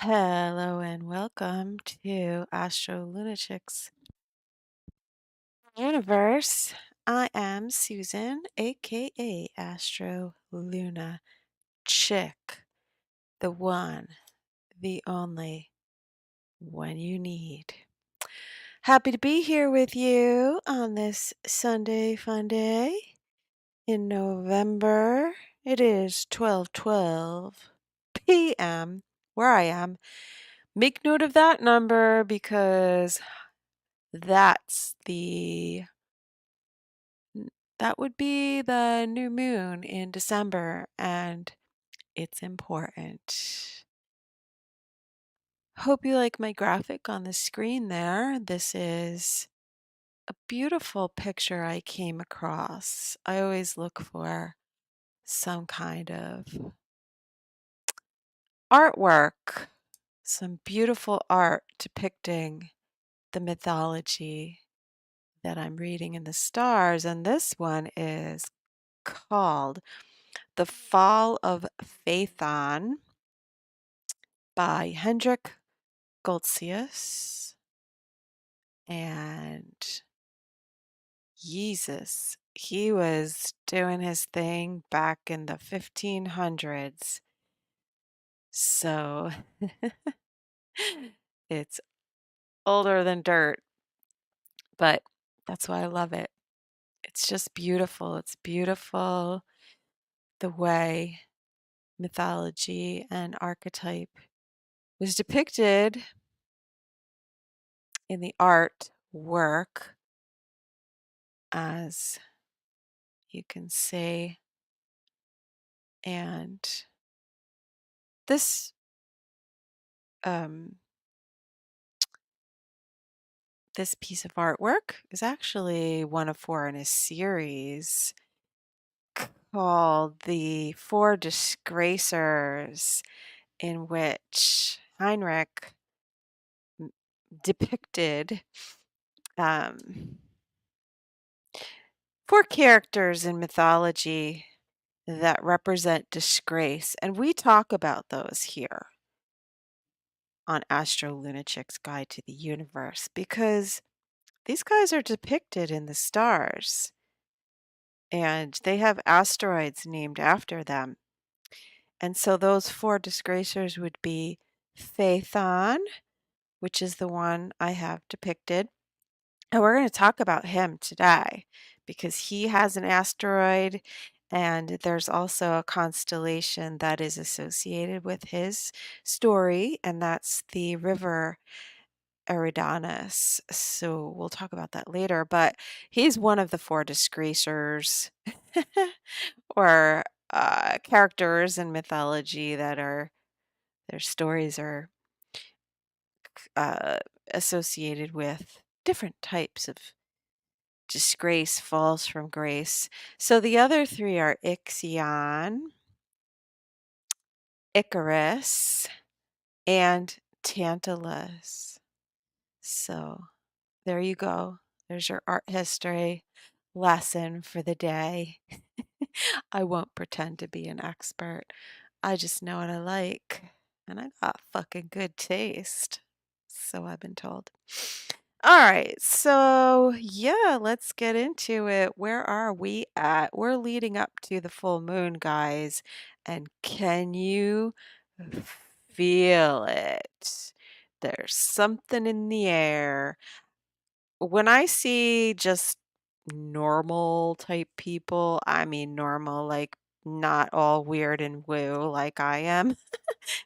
Hello and welcome to AstroLunaChick's universe. I am Susan, aka Astro Luna Chick, the one, the only one you need. Happy to be here with you on this Sunday fun day in November. It is 12:12 p.m. where I am. Make note of that number because That's the that would be the new moon in December, and it's important. Hope you like my graphic on the screen there. This is a beautiful picture I came across. I always look for some kind of artwork, some beautiful art depicting the mythology that I'm reading in the stars, and this one is called The Fall of Phaethon by Hendrik Goltzius. And Jesus, he was doing his thing back in the 1500s. So it's older than dirt, but that's why I love it. It's just beautiful. It's beautiful the way mythology and archetype was depicted in the art work, as you can see. And this um, this piece of artwork is actually one of four in a series called The Four Disgracers, in which Heinrich depicted um, four characters in mythology that represent disgrace. And we talk about those here on AstroLunaChick's Guide to the Universe because these guys are depicted in the stars and they have asteroids named after them. And so those four disgracers would be Phaethon, which is the one I have depicted. And we're going to talk about him today because he has an asteroid, and there's also a constellation that is associated with his story, and that's the river Eridanus. So we'll talk about that later, but he's one of the four disgracers or characters in mythology that are their stories are uh, associated with different types of disgrace, falls from grace. So the other three are Ixion, Icarus, and Tantalus. So there you go. There's your art history lesson for the day. I won't pretend to be an expert. I just know what I like. And I got fucking good taste. So I've been told. All right. So, yeah, let's get into it. Where are we at? We're leading up to the full moon, guys. And can you feel it? There's something in the air. When I see just normal type people, I mean normal, like not all weird and woo like I am,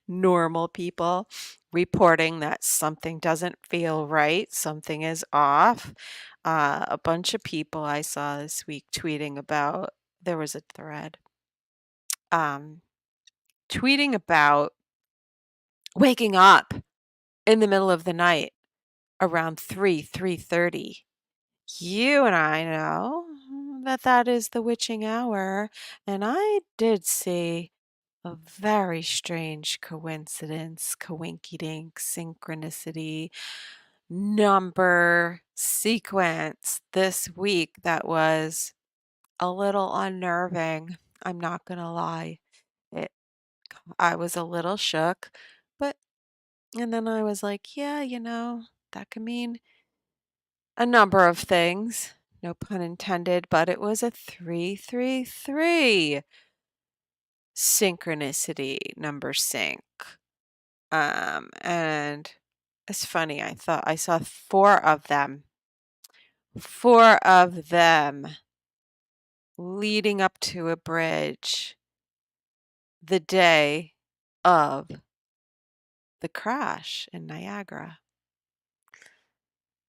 normal people reporting that something doesn't feel right, something is off. A bunch of people I saw this week tweeting about, there was a thread, um, tweeting about waking up in the middle of the night around 3:30. You and I know that that is the witching hour, and I did see a very strange coincidence, coinky-dink, synchronicity, number sequence this week that was a little unnerving. I'm not gonna lie. It, I was a little shook, but And then I was like, yeah, that could mean a number of things. No pun intended, but it was a 333 synchronicity number sync. And it's funny, I thought I saw four of them leading up to a bridge the day of the crash in Niagara.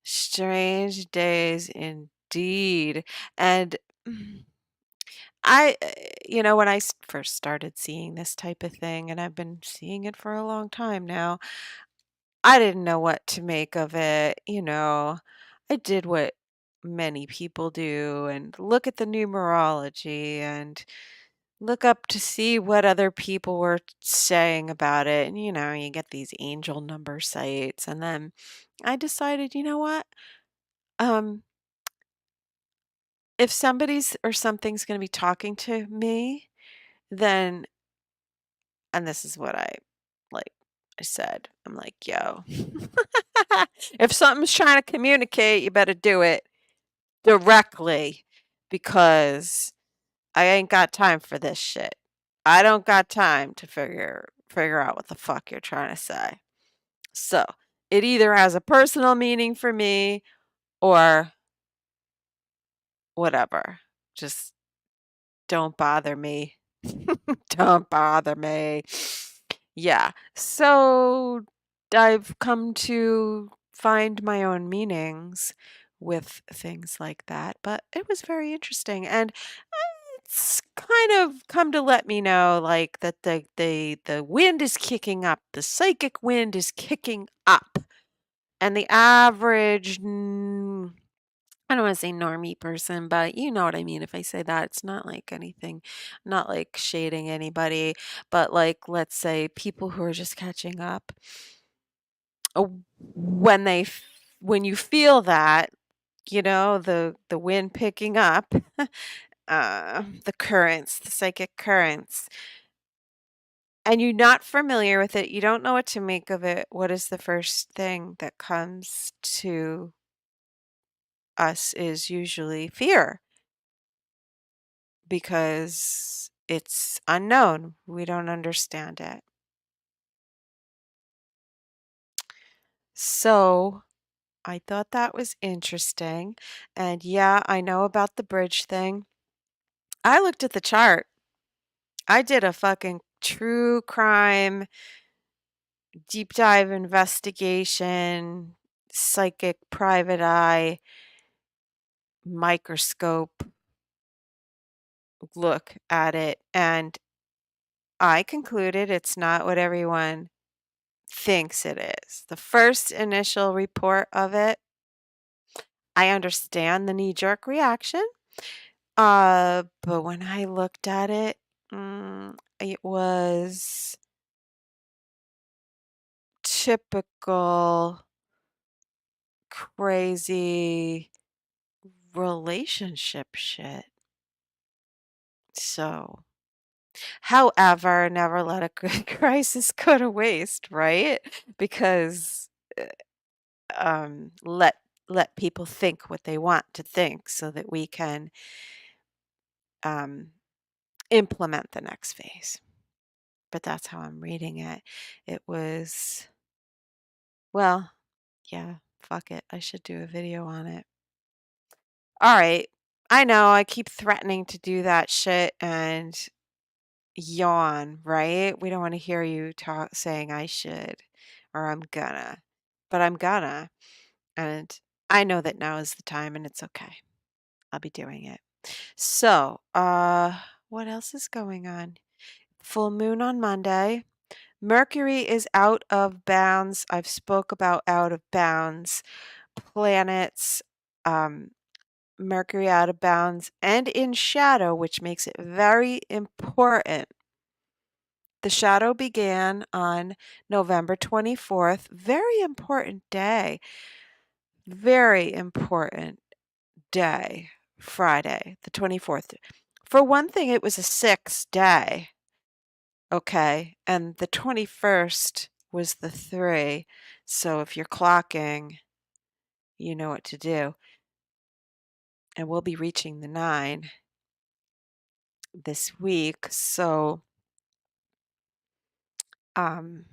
Strange days indeed. And when I first started seeing this type of thing, and I've been seeing it for a long time now, I didn't know what to make of it. I did what many people do and look at the numerology and look up to see what other people were saying about it. And, you get these angel number sites. And then I decided, you know what? Um, if somebody's or something's going to be talking to me, then, and this is what I said, I'm like, yo, if something's trying to communicate, you better do it directly because I ain't got time for this shit. I don't got time to figure out what the fuck you're trying to say. So, it either has a personal meaning for me or whatever. Just don't bother me. Don't bother me. Yeah. So I've come to find my own meanings with things like that, but it was very interesting. And it's kind of come to let me know like that the wind is kicking up. The psychic wind is kicking up. And the average I don't want to say normie person, but you know what I mean. If I say that, it's not like anything, not like shading anybody, but like, let's say people who are just catching up. uh, When when you feel that, the wind picking up, the currents, the psychic currents, and you're not familiar with it, you don't know what to make of it. What is the first thing that comes to us is usually fear. Because it's unknown. We don't understand it. So I thought that was interesting. And yeah, I know about the bridge thing. I looked at the chart. I did a fucking true crime deep dive investigation, psychic private eye microscope look at it. And I concluded it's not what everyone thinks it is. The first initial report of it, I understand the knee-jerk reaction, but when I looked at it, it was typical crazy relationship shit. So, however, never let a good crisis go to waste, right? Because let people think what they want to think so that we can um, implement the next phase. But that's how I'm reading it. It was, well, yeah, fuck it. I should do a video on it. All right. I know I keep threatening to do that shit and yawn, right? We don't want to hear you talk saying I should or I'm gonna, but I'm gonna. And I know that now is the time and it's okay. I'll be doing it. So, what else is going on? Full moon on Monday. Mercury is out of bounds. I've spoke about out of bounds planets. Mercury out of bounds and in shadow, which makes it very important. The shadow began on November 24th. Very important day. Very important day. Friday, the 24th. For one thing, it was a 6 day. Okay. And the 21st was the 3. So if you're clocking, you know what to do. And we'll be reaching the 9 this week. So um,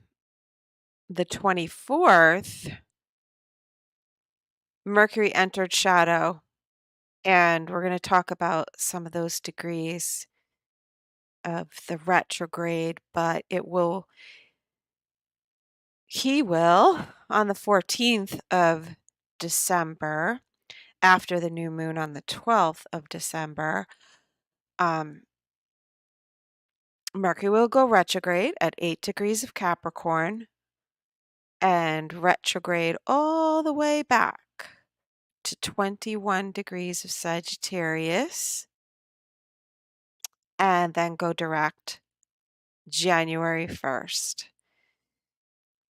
the 24th, Mercury entered shadow, and we're going to talk about some of those degrees of the retrograde, but he will, on the 14th of December, after the new moon on the 12th of December, Mercury will go retrograde at 8 degrees of Capricorn and retrograde all the way back to 21 degrees of Sagittarius, and then go direct January 1st.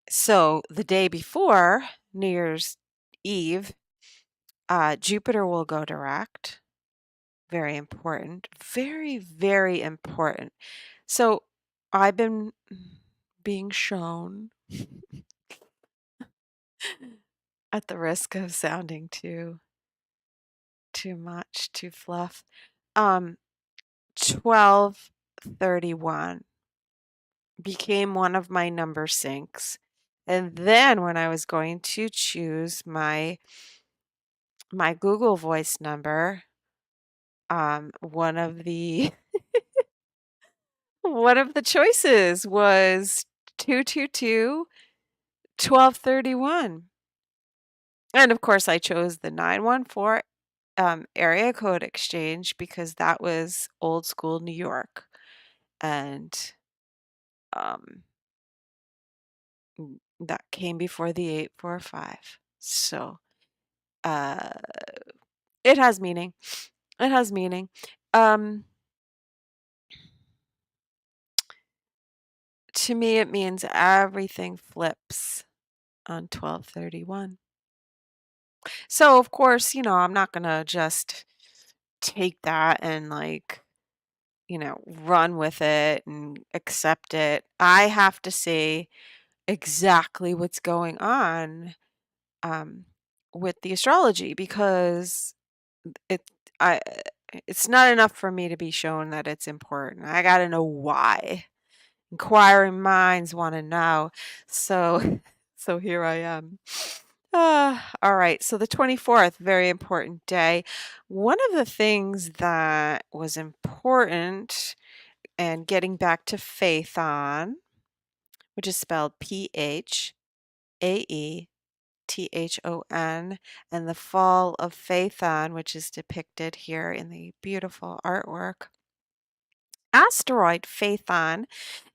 So the day before New Year's Eve, Jupiter will go direct. Very important. Very, very important. So I've been being shown, at the risk of sounding too much, too fluff, 1231 became one of my number syncs. And then when I was going to choose my Google Voice number, one of the choices was 222 1231. And of course I chose the 914 area code exchange because that was old school New York. And that came before the 845. So it has meaning. It has meaning. To me, it means everything flips on 1231. So, of course, I'm not going to just take that and run with it and accept it. I have to see exactly what's going on with the astrology, because it I it's not enough for me to be shown that it's important. I got to know why. Inquiring minds want to know. So so here I am. All right. So the 24th, very important day. One of the things that was important, and getting back to Phaethon, which is spelled Phaethon, and the fall of Phaethon, which is depicted here in the beautiful artwork. Asteroid Phaethon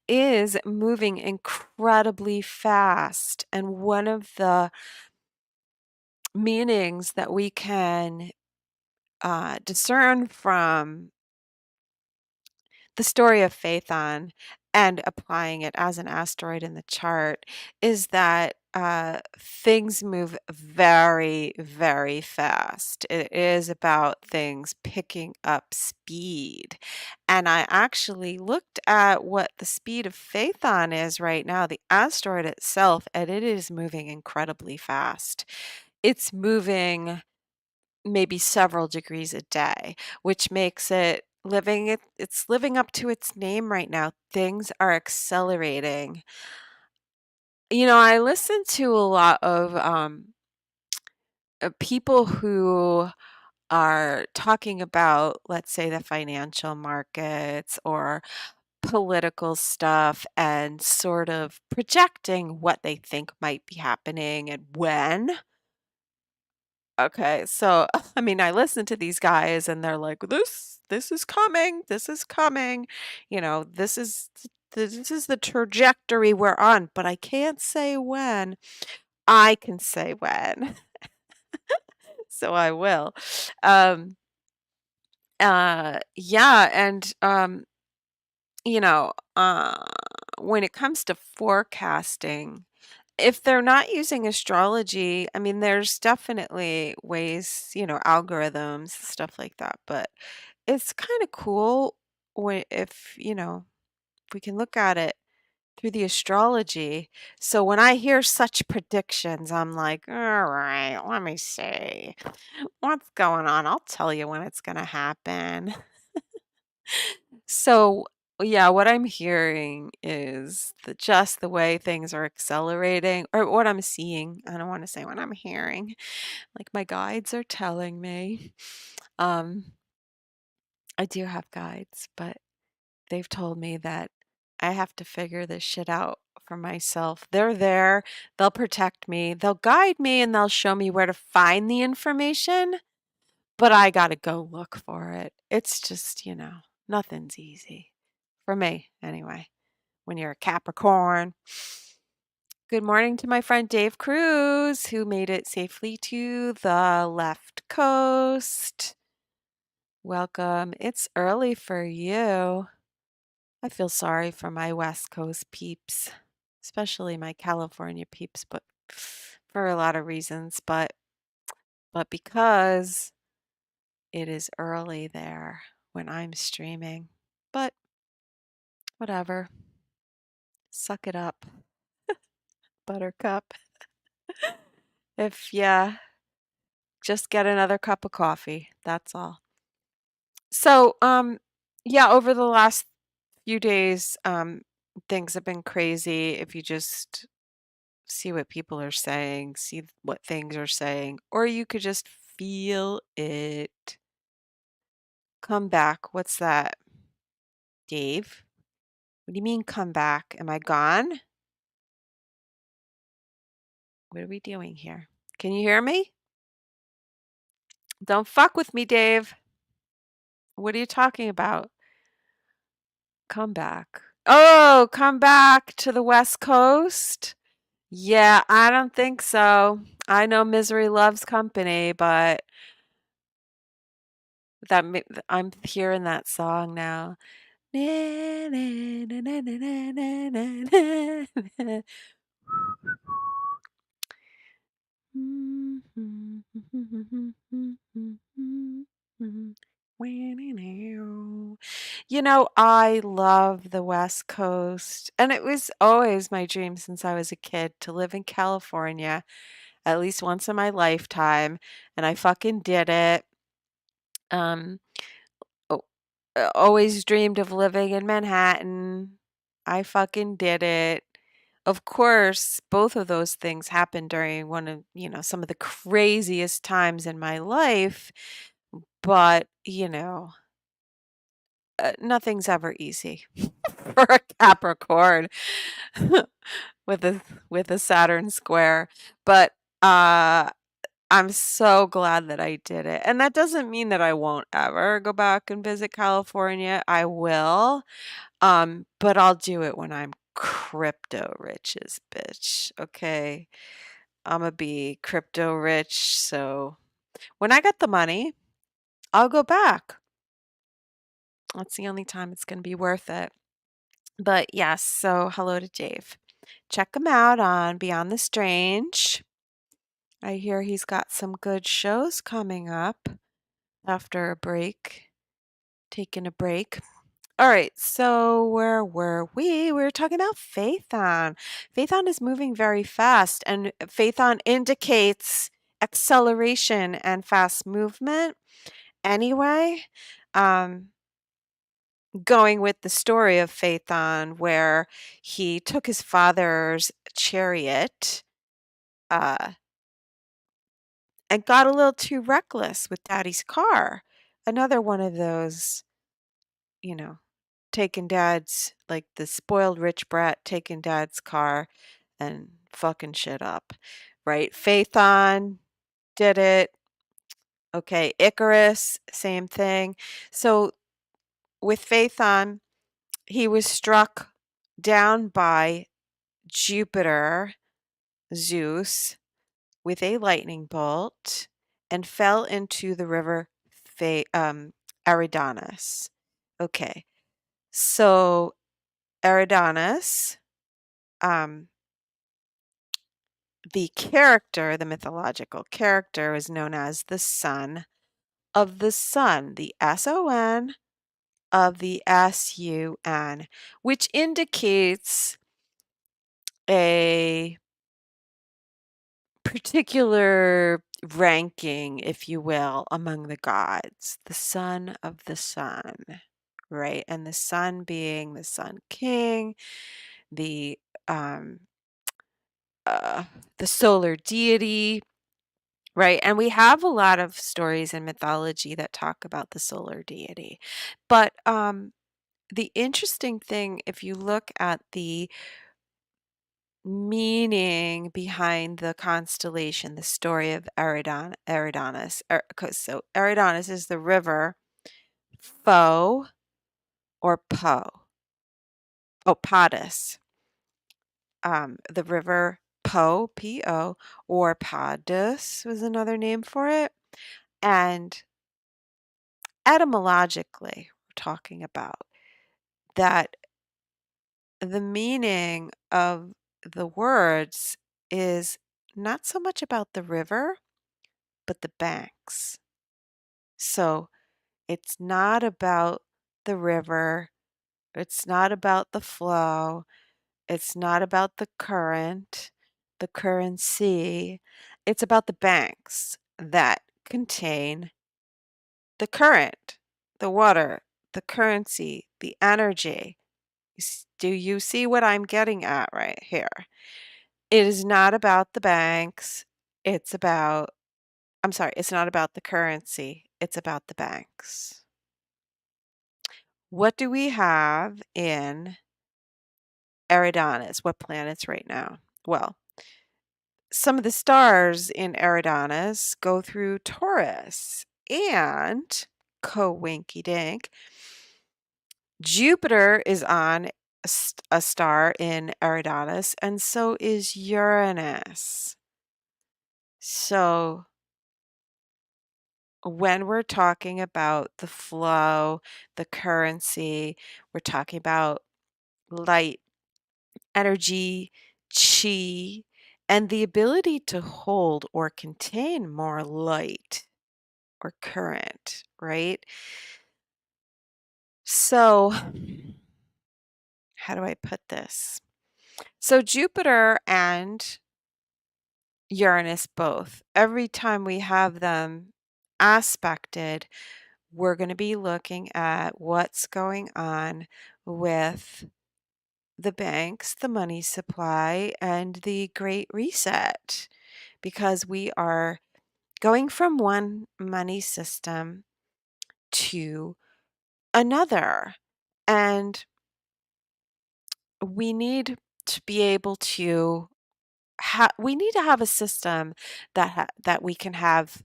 is moving incredibly fast, and one of the meanings that we can discern from the story of Phaethon and applying it as an asteroid in the chart is that things move very, very fast. It is about things picking up speed. And I actually looked at what the speed of Phaethon is right now, the asteroid itself, and it is moving incredibly fast. It's moving maybe several degrees a day, which makes it's living up to its name right now. Things are accelerating. I listen to a lot of people who are talking about, let's say, the financial markets or political stuff, and sort of projecting what they think might be happening and when. Okay, so I mean, I listen to these guys and they're like, this is coming, this is coming, this is the trajectory we're on, but I can't say when. I can say when, so I will. Yeah, and you know, uh, when it comes to forecasting, if they're not using astrology, I mean, there's definitely ways, algorithms, stuff like that, but it's kind of cool if we can look at it through the astrology. So when I hear such predictions, I'm like, all right, let me see what's going on. I'll tell you when it's going to happen. So, yeah, what I'm hearing is just the way things are accelerating, or what I'm seeing. I don't want to say what I'm hearing. Like my guides are telling me. Um, I do have guides, but they've told me that I have to figure this shit out for myself. They're there, they'll protect me, they'll guide me, and they'll show me where to find the information, but I gotta go look for it. It's just, nothing's easy. For me, anyway, when you're a Capricorn. Good morning to my friend Dave Cruz, who made it safely to the left coast. Welcome. It's early for you. I feel sorry for my West Coast peeps, especially my California peeps, but for a lot of reasons, but because it is early there when I'm streaming. But whatever. Suck it up, buttercup. If yeah, just get another cup of coffee. That's all. So, yeah, over the last few days, things have been crazy. If you just see what people are saying, see what things are saying, or you could just feel it. Come back. What's that, Dave? What do you mean come back? Am I gone? What are we doing here? Can you hear me? Don't fuck with me, Dave. What are you talking about? Come back. Oh, come back to the West Coast? Yeah, I don't think so. I know misery loves company, but I'm hearing that song now. Na, na, na, na, na, na, na, na, na. I love the West Coast, and it was always my dream since I was a kid to live in California at least once in my lifetime, and I fucking did it. Um, o- Always dreamed of living in Manhattan. I fucking did it. Of course, both of those things happened during one of, some of the craziest times in my life, but, nothing's ever easy for a Capricorn with a Saturn square. But I'm so glad that I did it. And that doesn't mean that I won't ever go back and visit California. I will. But I'll do it when I'm crypto rich as bitch. Okay. I'ma be crypto rich, so when I get the money, I'll go back. That's the only time it's gonna be worth it. But yes, so hello to Dave. Check him out on Beyond the Strange. I hear he's got some good shows coming up after a break, taking a break. All right, so where were we? We were talking about Phaethon. Phaethon is moving very fast, and Phaethon indicates acceleration and fast movement. Anyway, um, going with the story of Phaethon, where he took his father's chariot uh, and got a little too reckless with daddy's car. Another one of those, you know, taking dad's, like the spoiled rich brat taking dad's car and fucking shit up, right? Phaethon did it. Okay, Icarus, same thing. So with Phaethon, he was struck down by Jupiter, Zeus, with a lightning bolt and fell into the river Eridanus. Okay, so Eridanus, um, the mythological character, is known as the son of the sun, the SON of the SUN, which indicates a particular ranking, if you will, among the gods, the son of the sun, right? And the sun being the sun king, the um uh the solar deity, right? And we have a lot of stories in mythology that talk about the solar deity. But the interesting thing, if you look at the meaning behind the constellation, the story of Eridanus. So Eridanus is the river Fo or Po. Oh, Padus. The river Po, P-O, or Padus was another name for it. And etymologically, we're talking about that the meaning of the words is not so much about the river, but the banks. So it's not about the river, it's not about the flow, it's not about the current, the currency. It's about the banks that contain the current, the water, the currency, the energy. Do you see what I'm getting at right here? It is not about the banks. It's about, I'm sorry, it's not about the currency. It's about the banks. What do we have in Eridanus? What planets right now? Well, some of the stars in Eridanus go through Taurus and co-winky dink. Jupiter is on a star in Eridanus, and so is Uranus. So when we're talking about the flow, the currency, we're talking about light, energy, chi, and the ability to hold or contain more light or current, right? So, how do I put this? So, Jupiter and Uranus both, every time we have them aspected, we're going to be looking at what's going on with the banks, the money supply, and the Great Reset, because we are going from one money system to another. And we need to be able to we need to have a system that we can have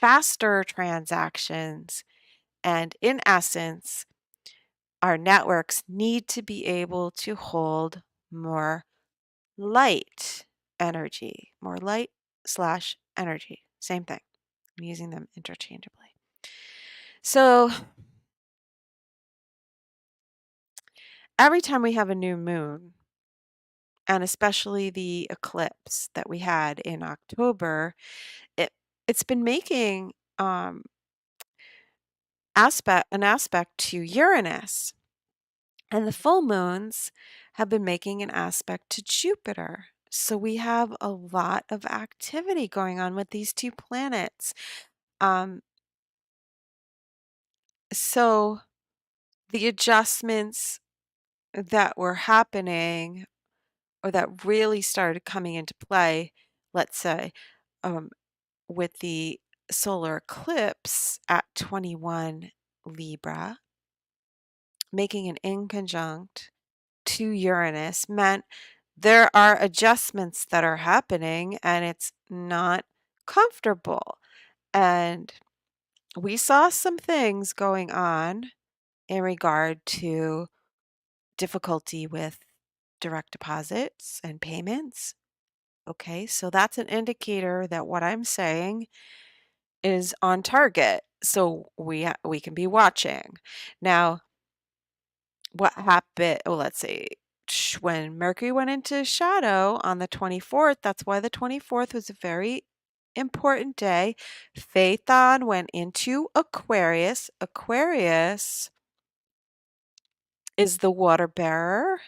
faster transactions. And in essence, our networks need to be able to hold more light energy, more light slash energy. Same thing. I'm using them interchangeably. So every time we have a new moon, and especially the eclipse that we had in October, it it's been making an aspect to Uranus. And the full moons have been making an aspect to Jupiter. So we have a lot of activity going on with these two planets. Um, so the adjustments that were happening or that really started coming into play, let's say, um, with the solar eclipse at 21 Libra, making an inconjunct to Uranus meant there are adjustments that are happening and it's not comfortable. And we saw some things going on in regard to difficulty with direct deposits and payments. Okay, so that's an indicator that what I'm saying is on target. So we can be watching. Now, what happened? Oh, let's see. When Mercury went into shadow on the 24th, that's why the 24th was a very important day. Phaethon went into Aquarius. Aquarius is the water bearer.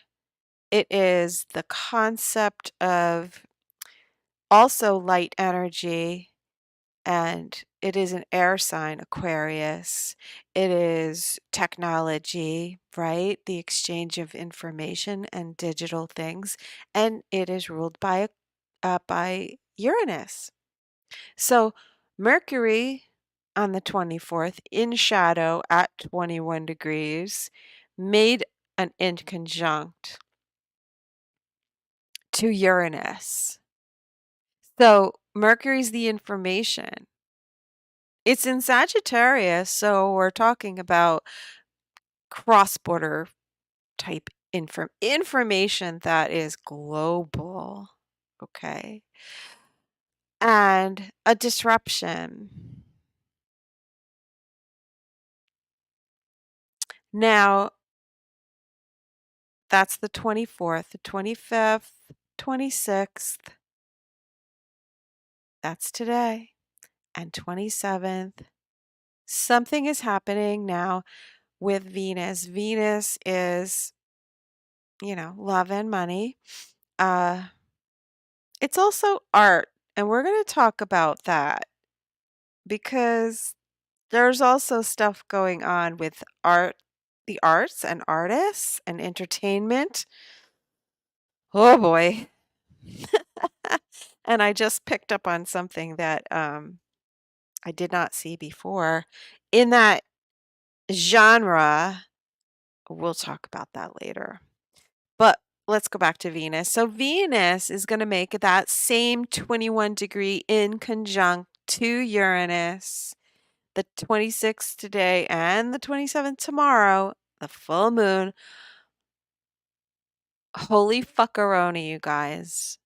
It is the concept of also light energy, and it is an air sign, Aquarius. It is technology, right? The exchange of information and digital things, and it is ruled by Uranus. So Mercury on the 24th in shadow at 21 degrees made an inconjunct to Uranus. So Mercury's the information. It's in Sagittarius, so we're talking about cross-border type information that is global, okay? And a disruption. Now, that's the 24th, the 25th, 26th, that's today, and 27th. Something is happening now with Venus. Venus is, love and money. It's also art, and we're going to talk about that because there's also stuff going on with art, the arts and artists and entertainment. Oh boy. And I just picked up on something that I did not see before in that genre. We'll talk about that later. But let's go back to Venus. So Venus is going to make that same 21-degree inconjunct to Uranus, the 26th today and the 27th tomorrow, the full moon. Holy fuckaroni, you guys.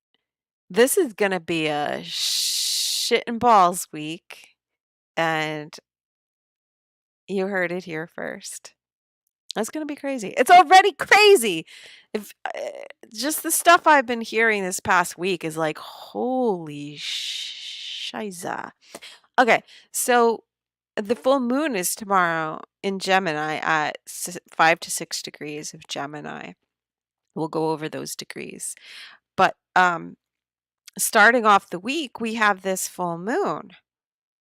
This is going to be a shit and balls week, and you heard it here first. That's going to be crazy. It's already crazy. If just the stuff I've been hearing this past week is like, holy shiza. Okay, so the full moon is tomorrow in Gemini at 5 to 6 degrees of Gemini. We'll go over those degrees. But starting off the week, we have this full moon.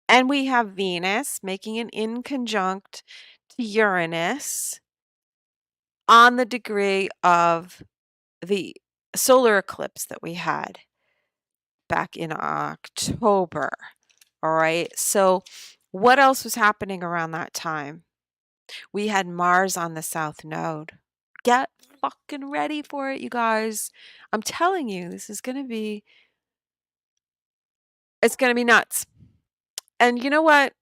And we have Venus making an inconjunct to Uranus on the degree of the solar eclipse that we had back in October. All right. So, what else was happening around that time? We had Mars on the south node. Get fucking ready for it, you guys. I'm telling you, it's going to be nuts. And you know what?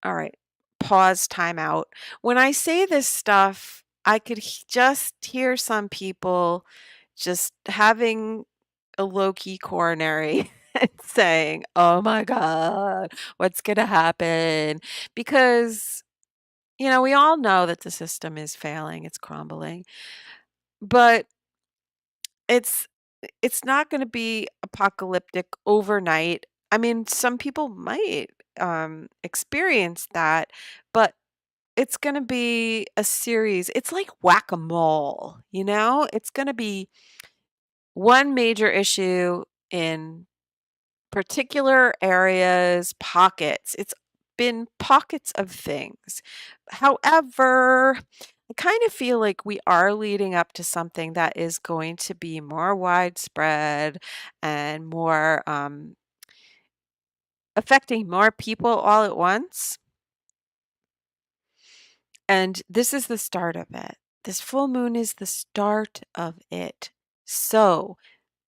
All right. Pause, time out. When I say this stuff, I could just hear some people just having a low-key coronary and saying, "Oh my God, what's going to happen?" Because, we all know that the system is failing, it's crumbling, but it's it's not going to be apocalyptic overnight. I mean, some people might experience that, but it's going to be a series. It's like whack-a-mole, It's going to be one major issue in particular areas, pockets. It's been pockets of things. However, I kind of feel like we are leading up to something that is going to be more widespread and more affecting more people all at once. And this is the start of it. This full moon is the start of it. So,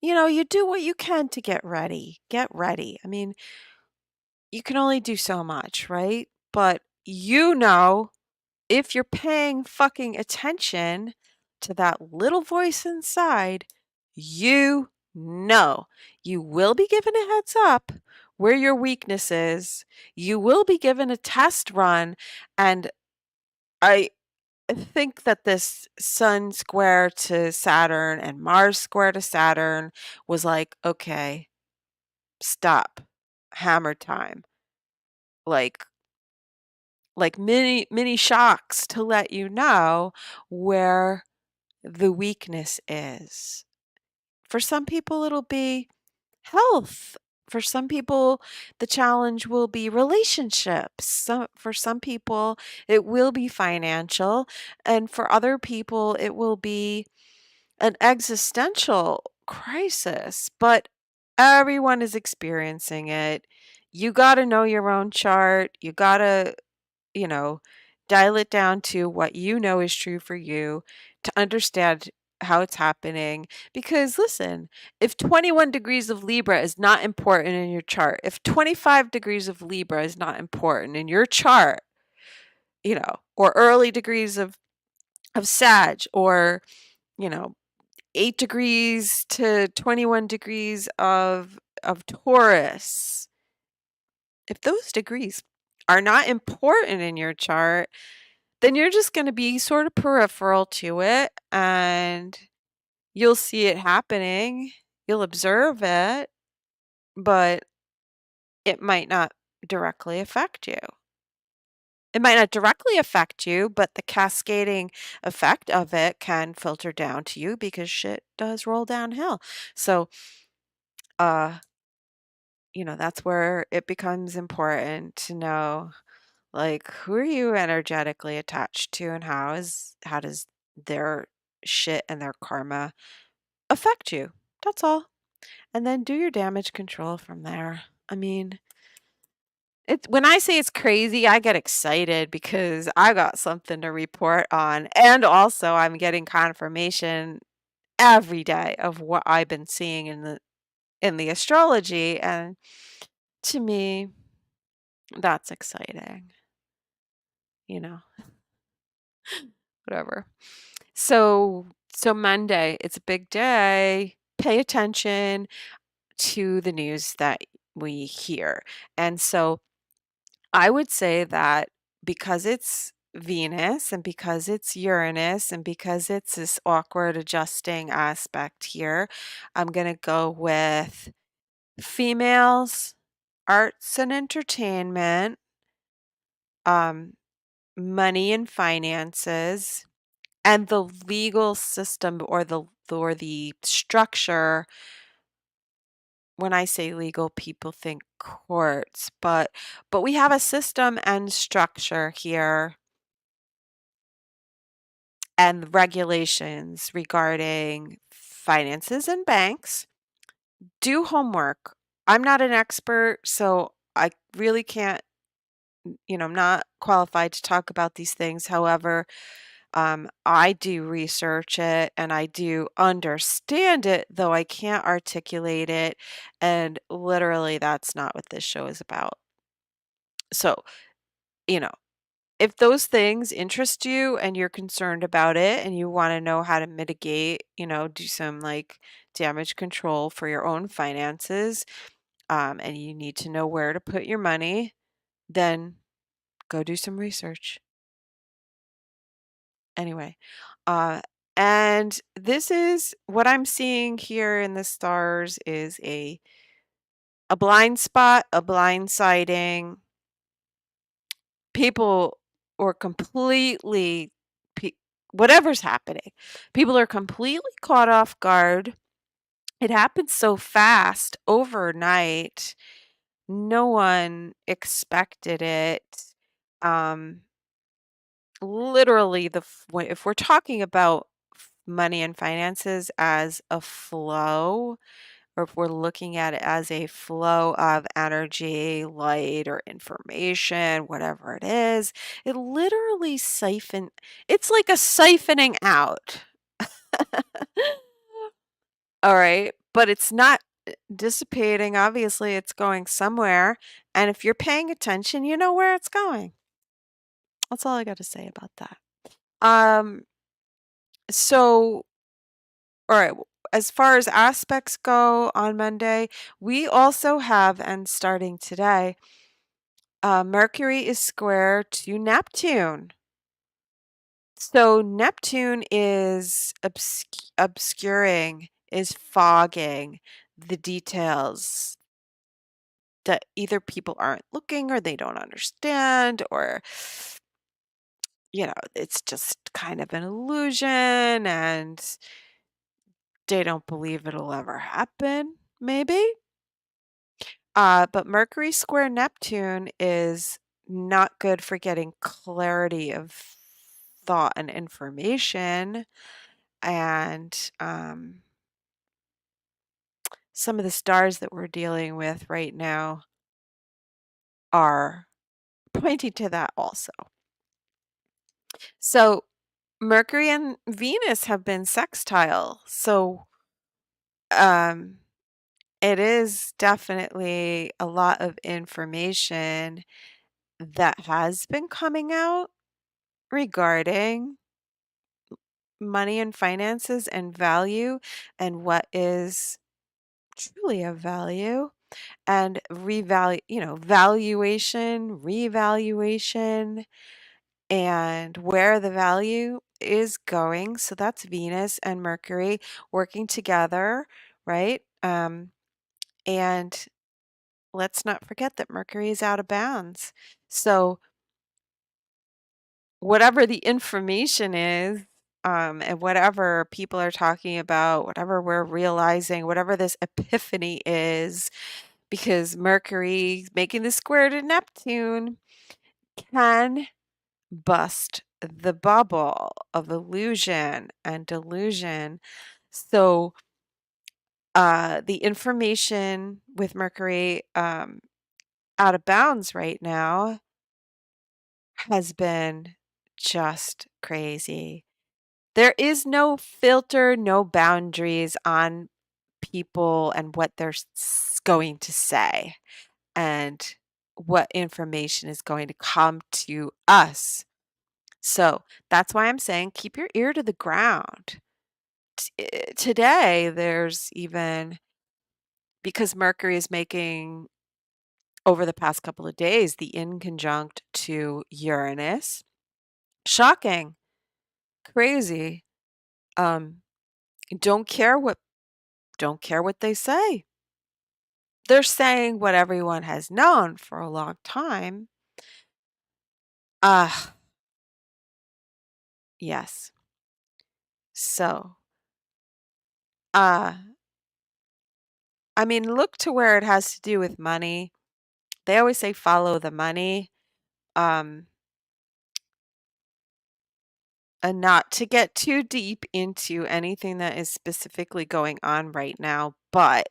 you do what you can to get ready. Get ready. I mean, you can only do so much, right? But if you're paying fucking attention to that little voice inside, you will be given a heads up where your weakness is. You will be given a test run. And I think that this Sun square to Saturn and Mars square to Saturn was like, okay, stop, hammer time. Like mini shocks to let you know where the weakness is. For some people, it'll be health. For some people, the challenge will be relationships. For some people, it will be financial. And for other people, it will be an existential crisis. But everyone is experiencing it. You got to know your own chart. You got to, you know, dial it down to what you know is true for you to understand how it's happening. Because listen, if 21 degrees of Libra is not important in your chart, if 25 degrees of Libra is not important in your chart, or early degrees of Sag, or, you know, 8 degrees to 21 degrees of Taurus, if those degrees are not important in your chart, then you're just going to be sort of peripheral to it, and you'll see it happening. You'll observe it, but it might not directly affect you. It might not directly affect you, but the cascading effect of it can filter down to you because shit does roll downhill. So, uh, that's where it becomes important to know, like, who are you energetically attached to, and how does their shit and their karma affect you? That's all. And then do your damage control from there. I mean, it's when I say it's crazy, I get excited because I got something to report on. And also I'm getting confirmation every day of what I've been seeing in the astrology. And to me, that's exciting, you know, whatever. So Monday, it's a big day. Pay attention to the news that we hear. And so I would say that because it's Venus and because it's Uranus and because it's this awkward adjusting aspect here, I'm going to go with females, arts and entertainment, um, money and finances, and the legal system or the structure. When I say legal, people think courts, but we have a system and structure here and regulations regarding finances and banks. Do homework. I'm not an expert, so I really can't, I'm not qualified to talk about these things. However, I do research it and I do understand it, though I can't articulate it. And literally, that's not what this show is about. So, you know, if those things interest you and you're concerned about it and you want to know how to mitigate, do some like damage control for your own finances, and you need to know where to put your money, then go do some research. Anyway, uh, and this is what I'm seeing here in the stars is a blind spot, a blindsiding. People or completely pe whatever's happening, people are completely caught off guard. It happens so fast overnight. No one expected it. Um, Literally, if we're talking about money and finances as a flow, or if we're looking at it as a flow of energy, light, or information, whatever it is, it literally it's like a siphoning out. All right. But it's not dissipating. Obviously, it's going somewhere. And if you're paying attention, you know where it's going. That's all I got to say about that. Um, so, all right. As far as aspects go on Monday, we also have, and starting today, Mercury is square to Neptune. So Neptune is obscuring, is fogging the details that either people aren't looking or they don't understand, or it's just kind of an illusion and they don't believe it'll ever happen, maybe. But Mercury square Neptune is not good for getting clarity of thought and information. And some of the stars that we're dealing with right now are pointing to that also. So Mercury and Venus have been sextile. So um, it is definitely a lot of information that has been coming out regarding money and finances and value and what is truly of value and valuation, revaluation, and where the value is going. So that's Venus and Mercury working together, right? And let's not forget that Mercury is out of bounds. So whatever the information is, and whatever people are talking about, whatever we're realizing, whatever this epiphany is, because Mercury making the square to Neptune can bust the bubble of illusion and delusion. So, the information with Mercury out of bounds right now has been just crazy. There is no filter, no boundaries on people and what they're going to say and what information is going to come to us. So that's why I'm saying keep your ear to the ground. Today, there's even because Mercury is making over the past couple of days the inconjunct to Uranus. Shocking, crazy. Um, don't care what they say. They're saying what everyone has known for a long time. Ah, yes. So, uh, I mean, look to where it has to do with money. They always say follow the money. Um, and not to get too deep into anything that is specifically going on right now, but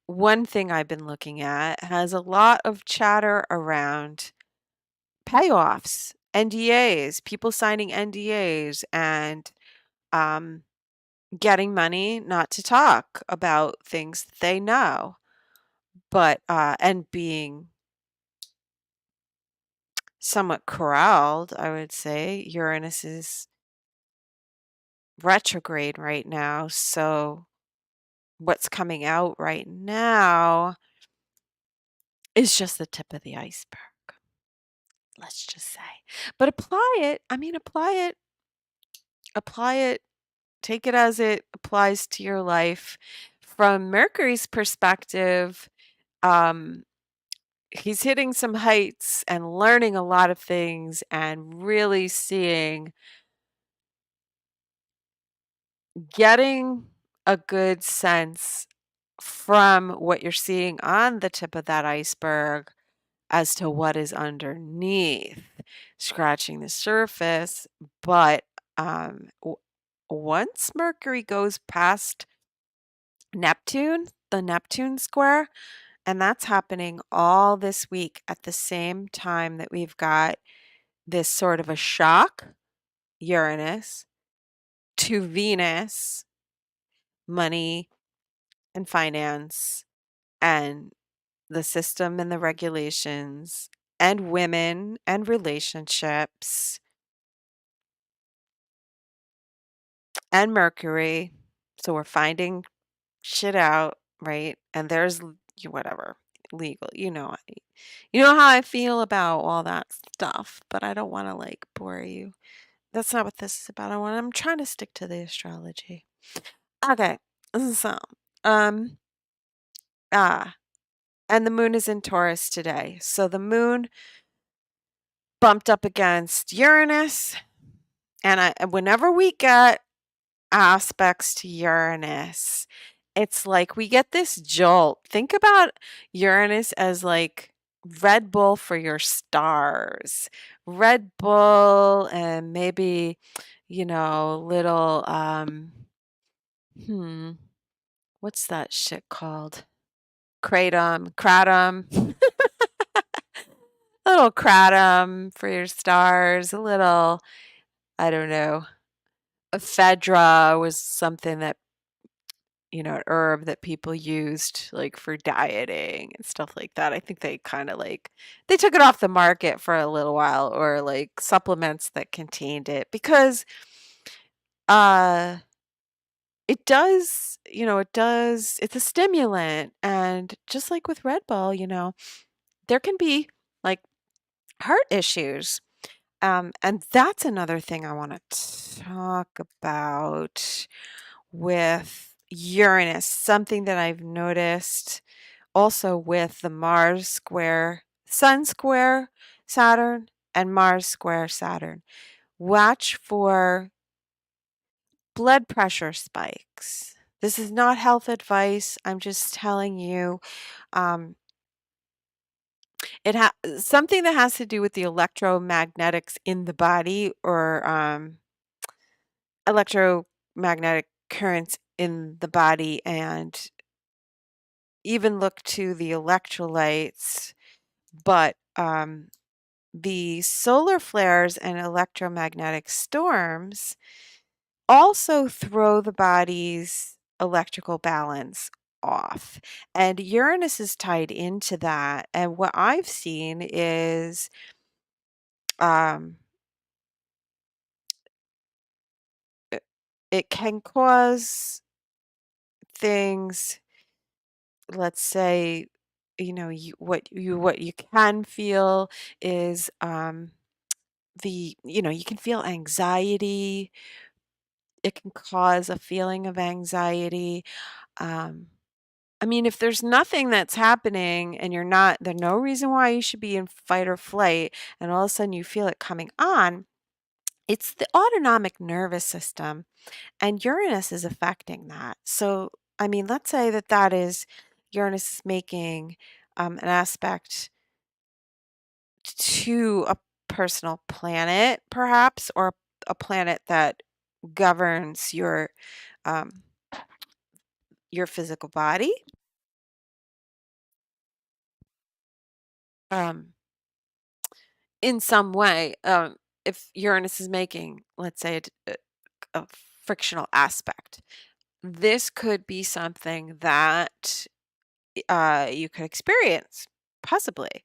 one thing I've been looking at has a lot of chatter around payoffs, NDAs, people signing NDAs and um, getting money not to talk about things that they know, but and being somewhat corralled, I would say. Uranus is retrograde right now, so what's coming out right now is just the tip of the iceberg, let's just say. But apply it. I mean, apply it, take it as it applies to your life. From Mercury's perspective, um, he's hitting some heights and learning a lot of things and really getting a good sense from what you're seeing on the tip of that iceberg as to what is underneath, scratching the surface. But once Mercury goes past Neptune, the Neptune square, and that's happening all this week at the same time that we've got this sort of a shock, Uranus, to Venus, money and finance, and the system and the regulations, and women and relationships, and Mercury. So we're finding shit out, right? And there's whatever legal, you know how I feel about all that stuff, but I don't want to like bore you. That's not what this is about. I'm trying to stick to the astrology. Okay. So, um, ah, and the moon is in Taurus today. So the moon bumped up against Uranus, and whenever we get aspects to Uranus, it's like we get this jolt. Think about Uranus as like Red Bull for your stars. Red Bull and maybe, little hmm, what's that shit called? Kratom. A little kratom for your stars, a little, I don't know. Ephedra was something that, an herb that people used like for dieting and stuff like that. I think they kind of like they took it off the market for a little while, or like supplements that contained it, because uh it does, it's a stimulant, and just like with Red Bull, there can be like heart issues. And that's another thing I want to talk about with Uranus, something that I've noticed also with the Mars square, Sun square Saturn, and Mars square Saturn. Watch for blood pressure spikes. This is not health advice. I'm just telling you, um, something that has to do with the electromagnetics in the body, or electromagnetic currents in the body, and even look to the electrolytes. But the solar flares and electromagnetic storms also throw the body's electrical balance off. And Uranus is tied into that. And what I've seen is um, it it can cause things, let's say, what you can feel is you can feel anxiety. It can cause a feeling of anxiety. Um, I mean, if there's nothing that's happening and there's no reason why you should be in fight or flight, and all of a sudden you feel it coming on, it's the autonomic nervous system, and Uranus is affecting that. So, I mean, let's say that is Uranus is making an aspect to a personal planet, perhaps, or a planet that governs um, your physical body. Um, in some way, if Uranus is making, let's say, a frictional aspect, this could be something that you could experience, possibly,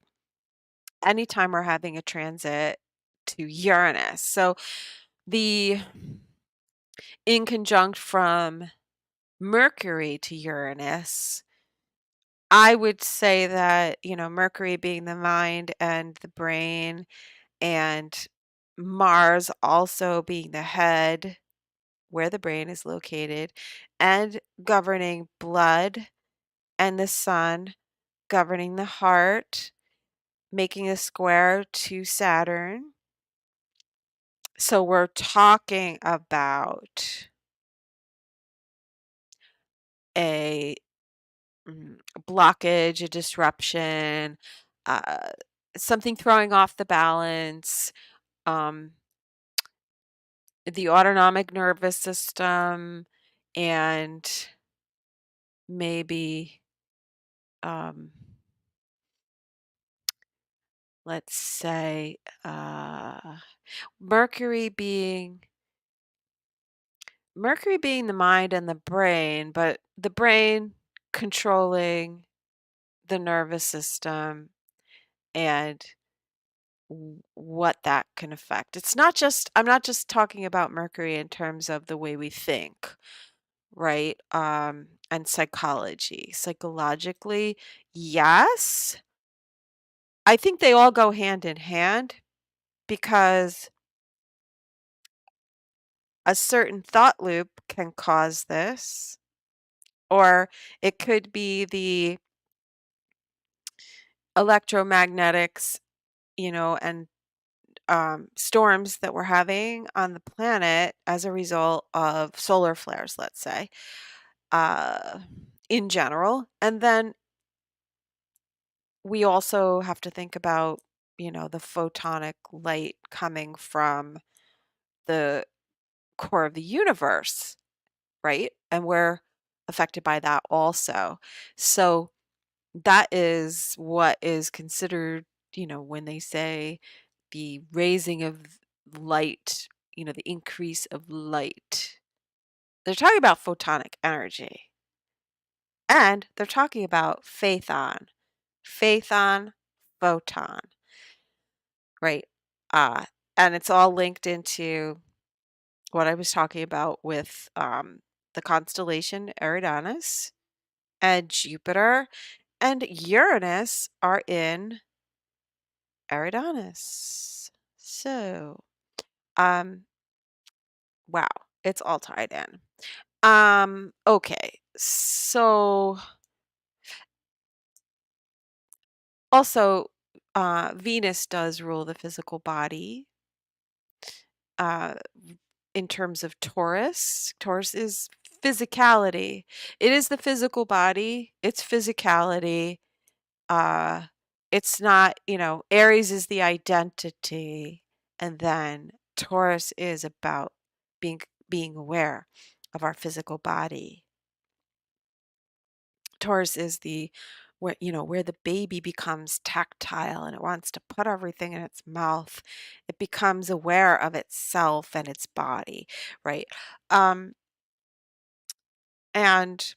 anytime we're having a transit to Uranus. So the in conjunct from Mercury to Uranus, I would say that, Mercury being the mind and the brain, and Mars also being the head, where the brain is located, and governing blood, and the sun governing the heart, making a square to Saturn. So we're talking about a blockage, a disruption, uh, something throwing off the balance, um, the autonomic nervous system, and maybe, um, let's say, Mercury being the mind and the brain, but the brain controlling the nervous system, and what that can affect. I'm not just talking about Mercury in terms of the way we think, right? And psychology. Psychologically, yes. I think they all go hand in hand, because a certain thought loop can cause this, or it could be the electromagnetics, and storms that we're having on the planet as a result of solar flares, let's say, uh, in general. And then we also have to think about, the photonic light coming from the core of the universe, right? And we're affected by that also. So that is what is considered, when they say the raising of light, the increase of light. They're talking about photonic energy. And they're talking about phaethon, photon, right? Uh, and it's all linked into what I was talking about with the constellation Eridanus, and Jupiter and Uranus are in Eridanus. So, um, wow, it's all tied in. Okay, so also, Venus does rule the physical body. Uh, in terms of Taurus, Taurus is physicality. It is the physical body. It's physicality. Uh, it's not, Aries is the identity, and then Taurus is about being aware of our physical body. Taurus is where the baby becomes tactile and it wants to put everything in its mouth. It becomes aware of itself and its body, right? And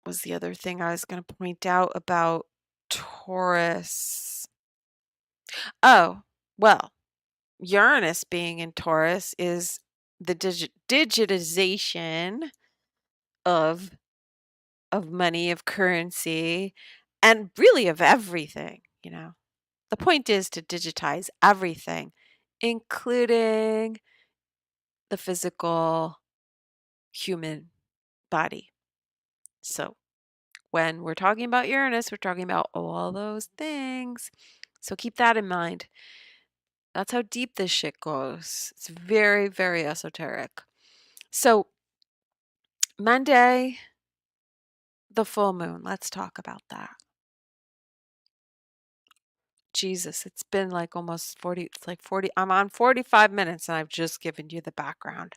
was the other thing I was going to point out about Taurus? Oh, well, Uranus being in Taurus is the digitization of money, of currency, and really of everything, The point is to digitize everything, including the physical human body. So when we're talking about Uranus, we're talking about all those things. So keep that in mind. That's how deep this shit goes. It's very, very esoteric. So Monday, the full moon. Let's talk about that. Jesus, it's been like almost 40, it's like 40, I'm on 45 minutes and I've just given you the background.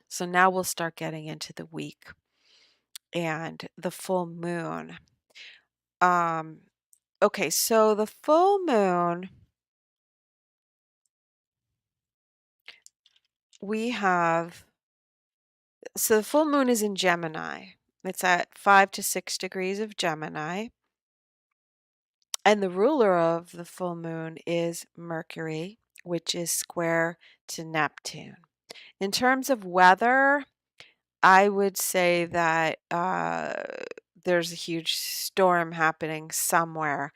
So now we'll start getting into the week and the full moon. Okay, so the full moon, so the full moon is in Gemini. It's at 5 to 6 degrees of Gemini. And the ruler of the full moon is Mercury, which is square to Neptune. In terms of weather, I would say that there's a huge storm happening somewhere,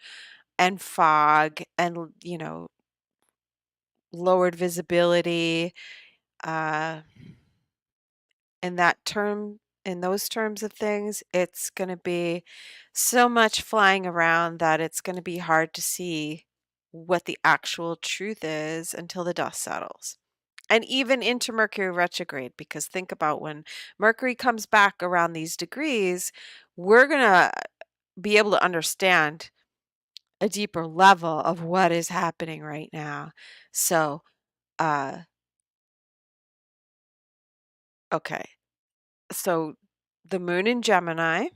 and fog, and lowered visibility. Uh, in those terms of things, it's going to be so much flying around that it's going to be hard to see what the actual truth is until the dust settles. And even into Mercury retrograde, because think about when Mercury comes back around these degrees, we're going to be able to understand a deeper level of what is happening right now. So, okay. So the moon in Gemini.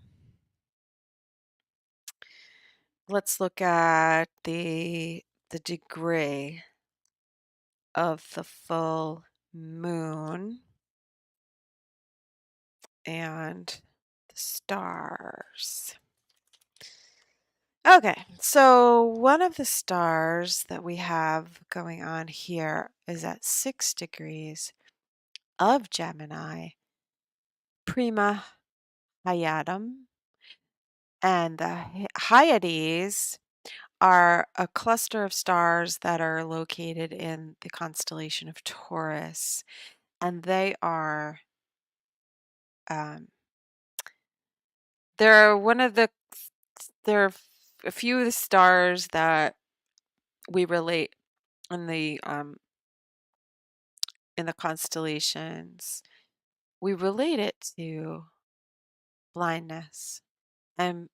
Let's look at the degree of the full moon and the stars. Okay, so one of the stars that we have going on here is at 6 degrees of Gemini, Prima Hyadum, and the Hyades are a cluster of stars that are located in the constellation of Taurus, and um, they're one of the there are a few of the stars that we relate in the constellations, we relate it to blindness. And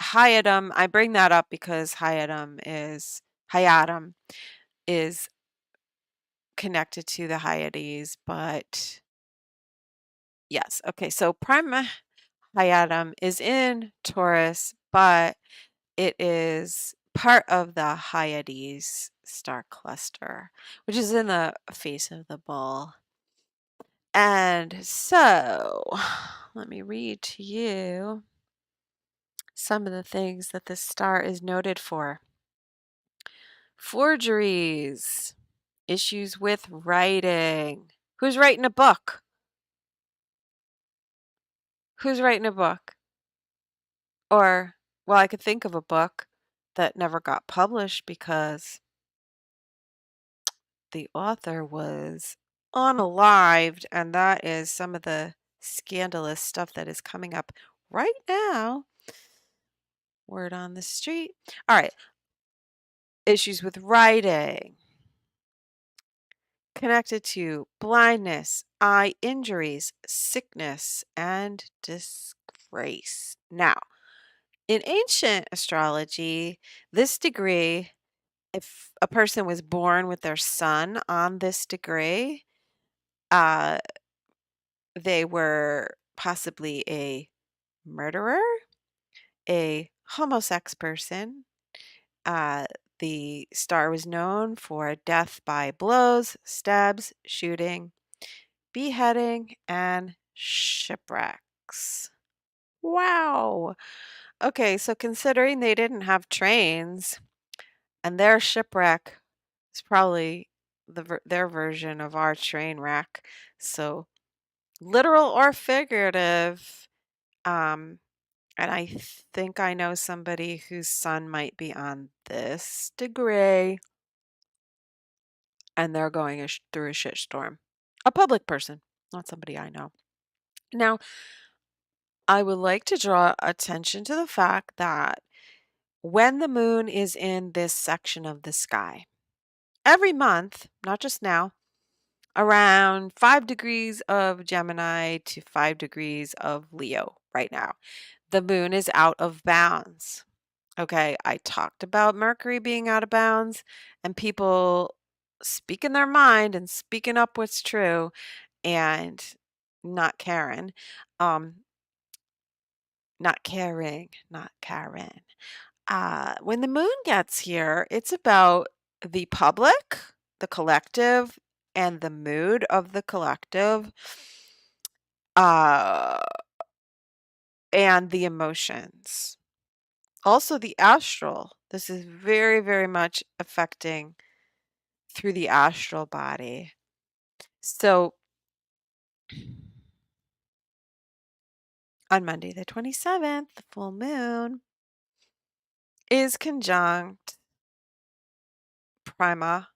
Hayadam, I bring that up because Hayadam is connected to the Hyades, but yes. Okay, so Prime Hayadam is in Taurus, but it is part of the Hyades star cluster, which is in the face of the bull. And so, let me read to you some of the things that this star is noted for. Forgeries, issues with writing. Who's writing a book? Who's writing a book? Or, well, I could think of a book that never got published because the author was unalived, and that is some of the scandalous stuff that is coming up right now. Word on the street. All right. Issues with writing. Connected to blindness, eye injuries, sickness, and disgrace. Now, in ancient astrology, this degree, if a person was born with their sun on this degree, uh, they were possibly a murderer, a homosex person. Uh, the star was known for death by blows, stabs, shooting, beheading, and shipwrecks. Wow. Okay, so considering they didn't have trains and their shipwreck is probably their version of our train wreck, so literal or figurative, and I think I know somebody whose son might be on this degree, and they're going through a shitstorm. A public person, not somebody I know. Now, I would like to draw attention to the fact that when the moon is in this section of the sky, every month, not just now, around 5 degrees of Gemini to 5 degrees of Leo right now, the moon is out of bounds. Okay, I talked about Mercury being out of bounds and people speaking their mind and speaking up what's true and not caring. Um, not caring, not Karen. When the moon gets here, it's about the public, the collective, and the mood of the collective, uh, and the emotions. Also, the astral. This is very, very much affecting through the astral body. So, on Monday the 27th, the full moon is conjunct Prima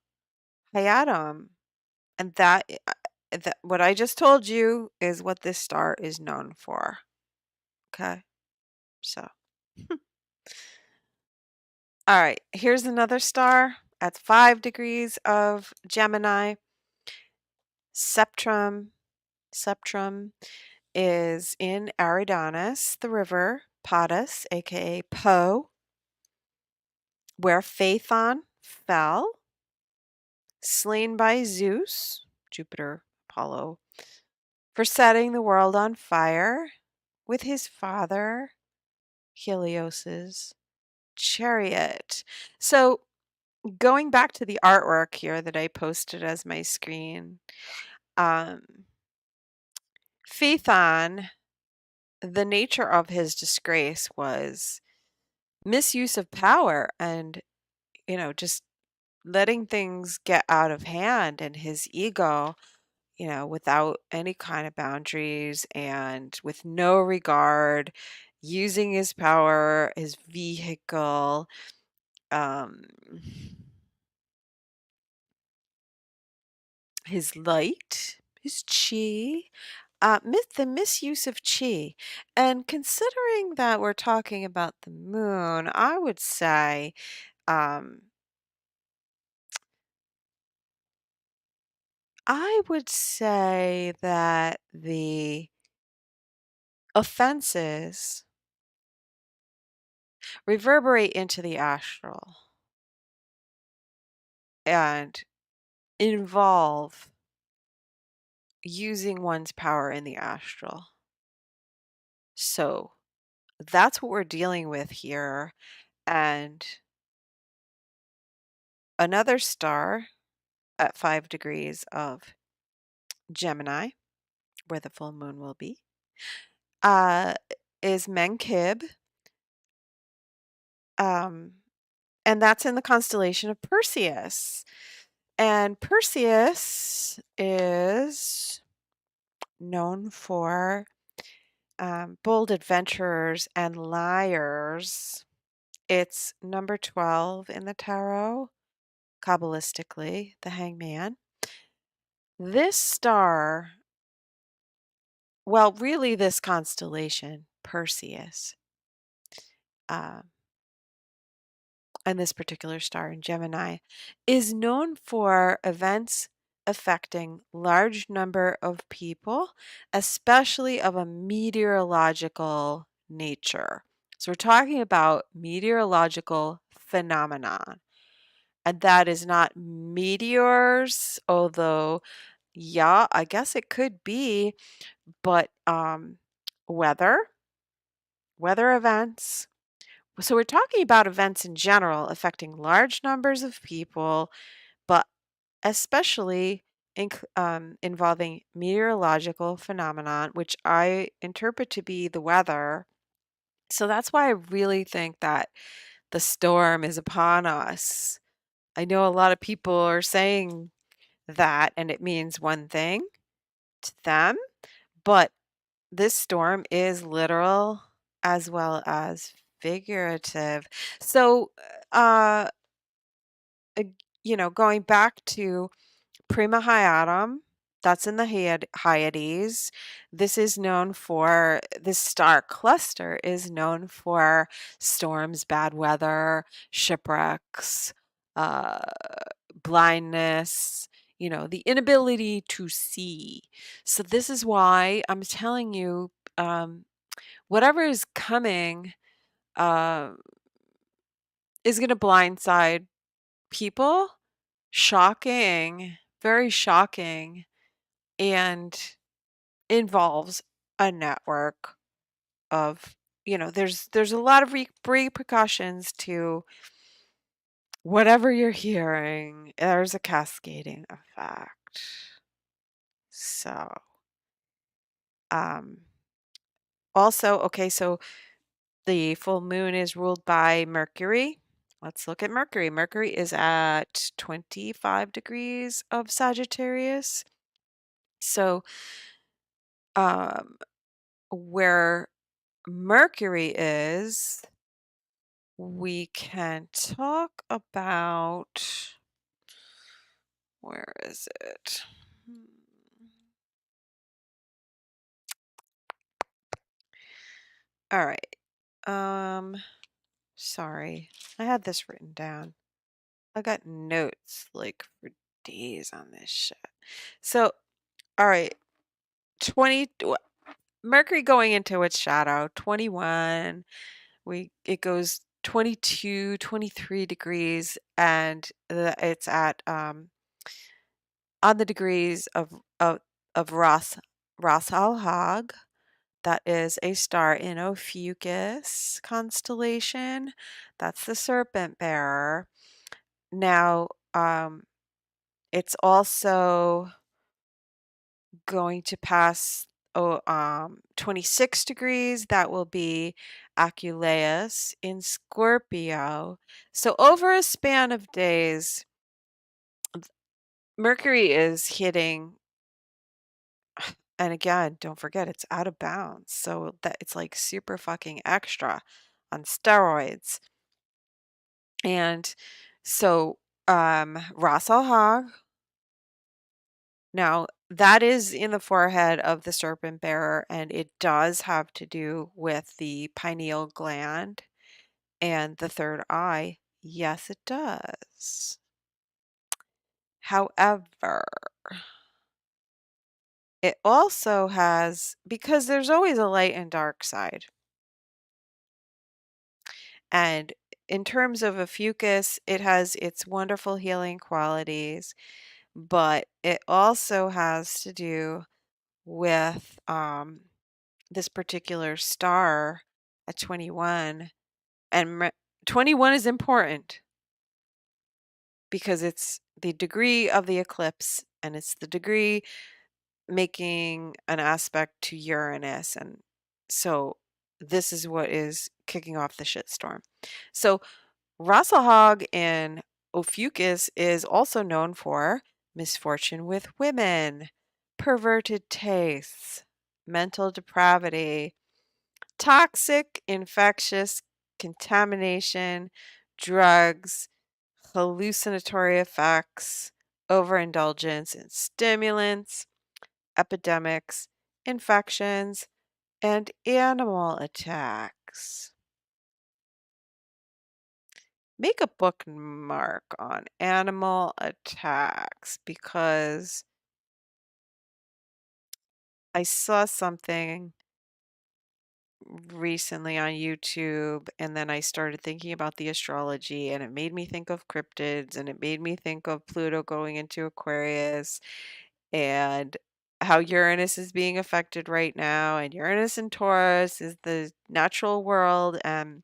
Hyadam. And what I just told you is what this star is known for. Okay, so all right, here's another star at 5 degrees of Gemini. Septrum. Septrum is in Eridanus, the river Padus, aka Po, where Phaethon fell, slain by Zeus, Jupiter, Apollo, for setting the world on fire with his father Helios's chariot. So going back to the artwork here that I posted as my screen, um, Phaethon, the nature of his disgrace was misuse of power and, just letting things get out of hand and his ego, without any kind of boundaries and with no regard, using his power, his vehicle, um, his light, his chi, The misuse of chi. And considering that we're talking about the moon, um, I would say that the offenses reverberate into the astral and involve using one's power in the astral. So that's what we're dealing with here. And another star at 5 degrees of Gemini, where the full moon will be, uh, is Menkib. Um, and that's in the constellation of Perseus. And Perseus is known for bold adventurers and liars. It's number 12 in the tarot, Kabbalistically, the hangman. This star, well, really, this constellation, Perseus, uh, and this particular star in Gemini, is known for events affecting large number of people, especially of a meteorological nature. So we're talking about meteorological phenomenon. And that is not meteors, although, yeah, I guess it could be, but weather, weather events. So we're talking about events in general affecting large numbers of people, but especially involving meteorological phenomenon, which I interpret to be the weather. So that's why I really think that the storm is upon us. I know a lot of people are saying that, and it means one thing to them, but this storm is literal as well as figurative. So, uh, going back to Prima Hyadam, that's in the Hyades. This star cluster is known for storms, bad weather, shipwrecks, uh, blindness, the inability to see. So this is why I'm telling you, whatever is coming uh, is going to blindside people. Shocking, very shocking, and involves a network of, there's a lot of repercussions to whatever you're hearing. There's a cascading effect. So, um, also, okay, so the full moon is ruled by Mercury. Let's look at Mercury. Mercury is at 25 degrees of Sagittarius. So, where Mercury is, we can talk about, where is it? All right. Sorry. I had this written down. I got notes like for days on this shit. So, all right. 20 Mercury going into its shadow, 21. It goes 22, 23 degrees, and it's at on the degrees of Ras Al Hag. That is a star in Ophiuchus constellation. That's the serpent bearer. Now, it's also going to pass 26 degrees. That will be Aculeus in Scorpio. So over a span of days, Mercury is hitting, and again, don't forget it's out of bounds. So that it's like super fucking extra on steroids. And so Ras Al Hag, now that is in the forehead of the serpent bearer, and it does have to do with the pineal gland and the third eye. Yes, it does. However, it also has, because there's always a light and dark side. And in terms of a fucus, it has its wonderful healing qualities, but it also has to do with this particular star at 21. And 21 is important because it's the degree of the eclipse and it's the degree making an aspect to Uranus. And so this is what is kicking off the shitstorm. So Rasahog in Ophiuchus is also known for misfortune with women, perverted tastes, mental depravity, toxic, infectious, contamination, drugs, hallucinatory effects, overindulgence in stimulants, epidemics, infections, and animal attacks. Make a bookmark on animal attacks because I saw something recently on YouTube and then I started thinking about the astrology and it made me think of cryptids and it made me think of Pluto going into Aquarius and how Uranus is being affected right now, and Uranus in Taurus is the natural world and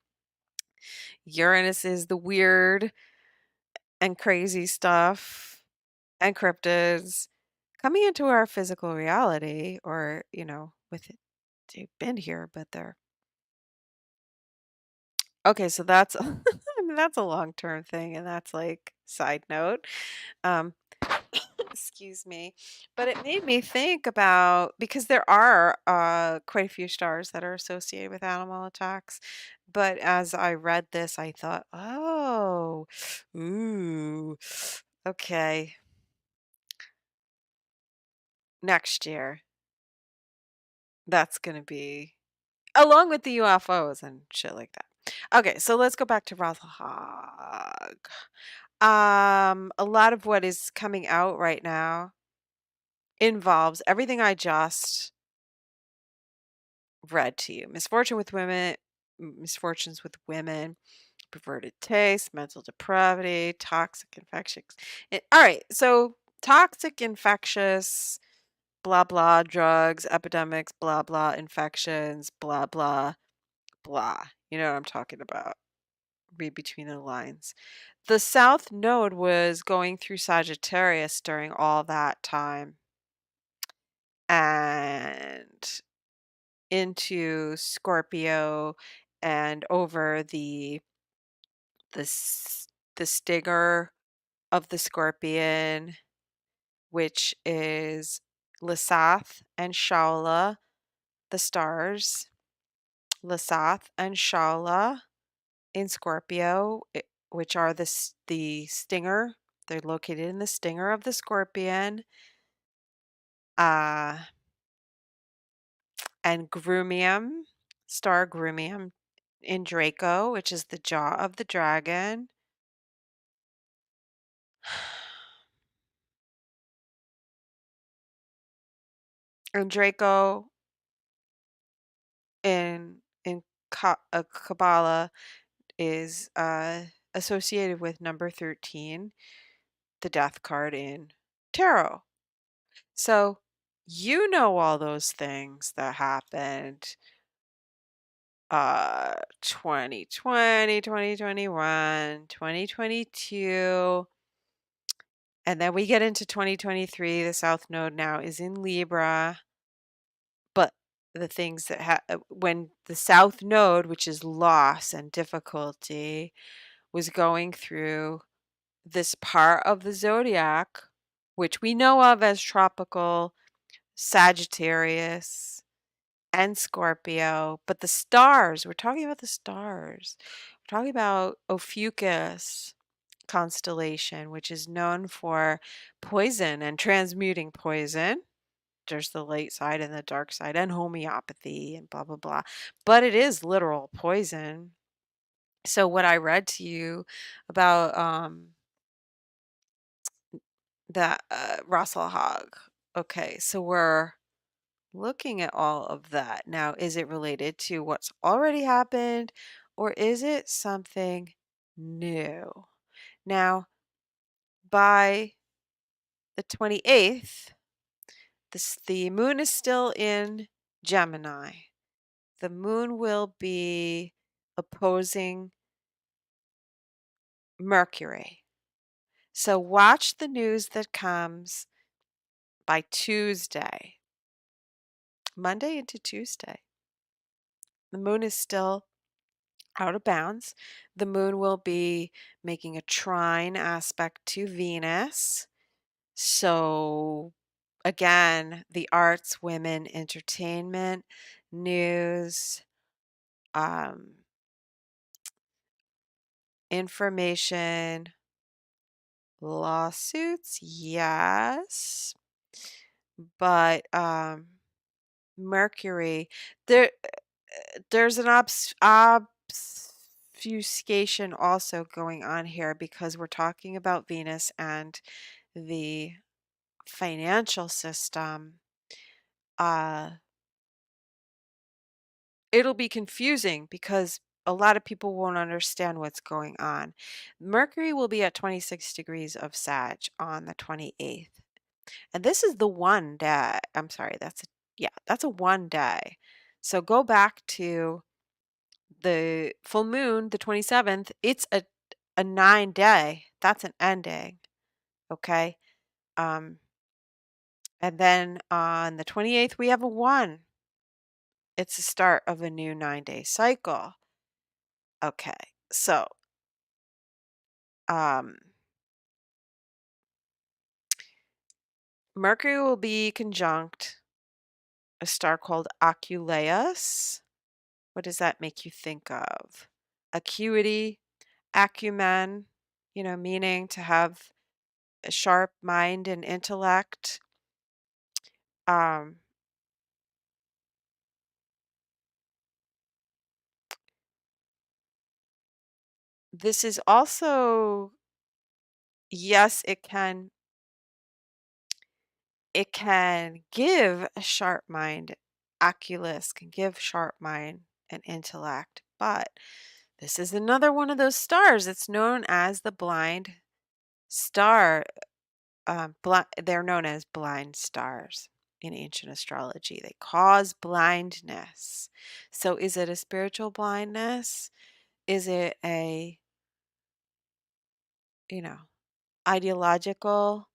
Uranus is the weird and crazy stuff and cryptids coming into our physical reality, or with it, they've been here but they're okay. So that's I mean, that's a long-term thing, and that's like side note. um Excuse me. But it made me think about, because there are quite a few stars that are associated with animal attacks. But as I read this, I thought, oh, ooh, okay, next year, that's going to be, along with the UFOs and shit like that. Okay, so let's go back to Rothhog. A lot of what is coming out right now involves everything I just read to you. Misfortunes with women, perverted taste, mental depravity, toxic infectious. All right, so toxic infectious, blah blah, drugs, epidemics, blah blah, infections, blah blah blah. You know what I'm talking about. Read between the lines. The South Node was going through Sagittarius during all that time. And into Scorpio and over the s- the stinger of the scorpion, which is Lasath and Shaula, the stars. Lasath and Shaula in Scorpio, which are the stinger. They're located in the stinger of the scorpion. Uh, and Grumium, star Grumium in Draco, which is the jaw of the dragon. And Draco in Kabbalah is associated with number 13, the death card in tarot. So you know all those things that happened 2020, 2021, 2022. And then we get into 2023. The South Node now is in Libra. But the things that when the South Node, which is loss and difficulty, was going through this part of the zodiac, which we know of as tropical Sagittarius and Scorpio, but the stars, we're talking about the stars. We're talking about Ophiuchus constellation, which is known for poison and transmuting poison. there's the light side and the dark side and homeopathy and blah, blah, blah. But it is literal poison. So what I read to you about that Russell Hogg. Okay, so we're looking at all of that. Now, is it related to what's already happened or is it something new? Now, by the 28th, the moon is still in Gemini. The moon will be opposing Mercury. So watch the news that comes by Tuesday, Monday into Tuesday. The moon is still out of bounds. The moon will be making a trine aspect to Venus. So, again, the arts, women, entertainment, news, information, lawsuits, yes. But Mercury, there's an obfuscation also going on here because we're talking about Venus and the financial system. It'll be confusing because a lot of people won't understand what's going on. Mercury will be at 26 degrees of Sag on the 28th. And this is the one day. I'm sorry, that's a one day. So go back to the full moon, the 27th. It's a 9 day. That's an ending. Okay. And then on the 28th, we have a 1. It's the start of a new 9-day cycle. Okay. So, Mercury will be conjunct a star called Aculeus. What does that make you think of? Acuity, acumen, meaning to have a sharp mind and intellect. This is also, yes, it can give a sharp mind. Oculus can give sharp mind and intellect, but this is another one of those stars. It's known as the blind star. They're known as blind stars in ancient astrology. They cause blindness. So is it a spiritual blindness? Is it a, ideological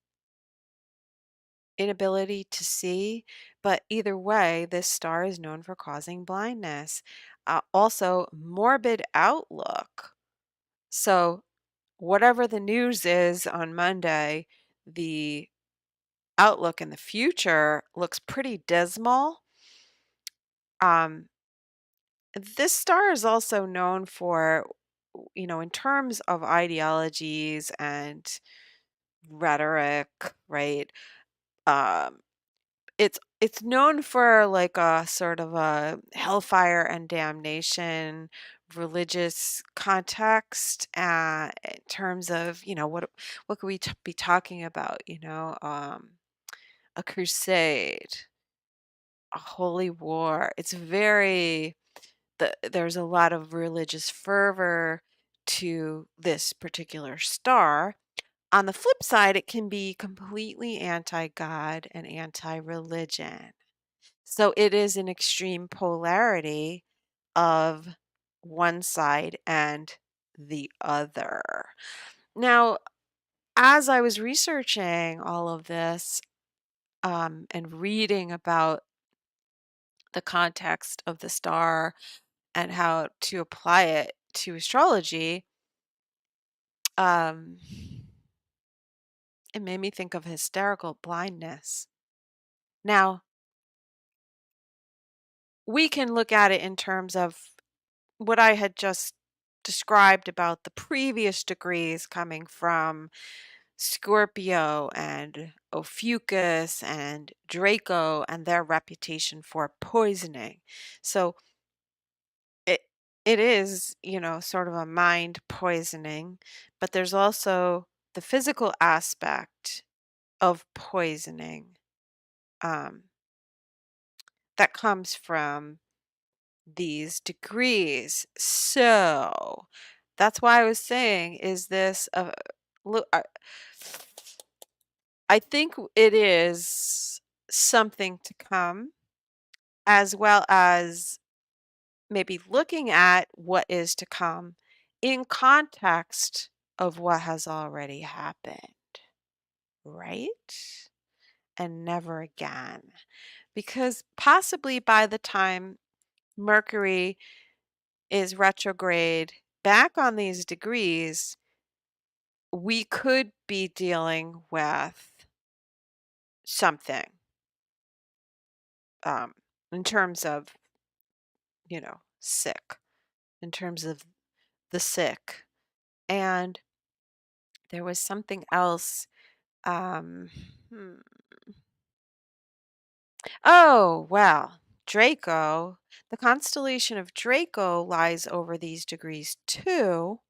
inability to see? But either way, this star is known for causing blindness. Also, morbid outlook. So, whatever the news is on Monday, the outlook in the future looks pretty dismal. This star is also known for, in terms of ideologies and rhetoric, right? Um, it's known for like a sort of a hellfire and damnation religious context in terms of, what could we be talking about, a crusade, a holy war. It's very there's a lot of religious fervor to this particular star. On the flip side, it can be completely anti-God and anti-religion. So it is an extreme polarity of one side and the other. Now, as I was researching all of this and reading about the context of the star and how to apply it to astrology, um, it made me think of hysterical blindness. Now, we can look at it in terms of what I had just described about the previous degrees coming from Scorpio and Ophiuchus and Draco and their reputation for poisoning. So it it is, sort of a mind poisoning, but there's also the physical aspect of poisoning um, that comes from these degrees. So that's why I was saying, is this a look? I think it is something to come, as well as maybe looking at what is to come in context of what has already happened, right? And never again. Because possibly by the time Mercury is retrograde back on these degrees, we could be dealing with something um, in terms of, sick, in terms of the sick. And there was something else. Um, hmm. Oh, well, Draco, the constellation of Draco lies over these degrees too.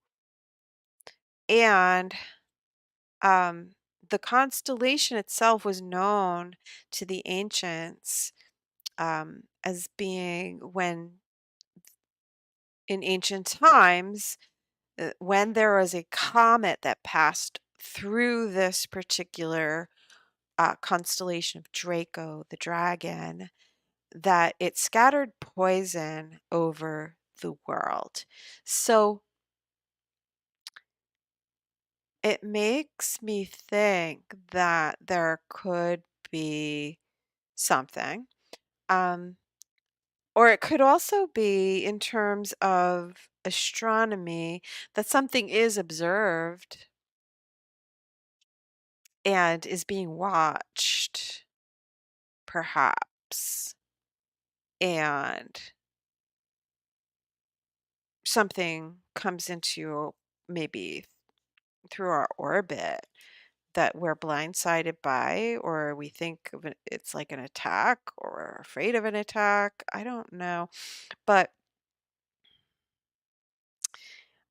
And um, the constellation itself was known to the ancients as being when, in ancient times, when there was a comet that passed through this particular constellation of Draco, the dragon, that it scattered poison over the world. So it makes me think that there could be something. Um, or it could also be in terms of astronomy that something is observed and is being watched, perhaps, and something comes into maybe through our orbit that we're blindsided by, or we think of it's like an attack or we're afraid of an attack. I don't know. But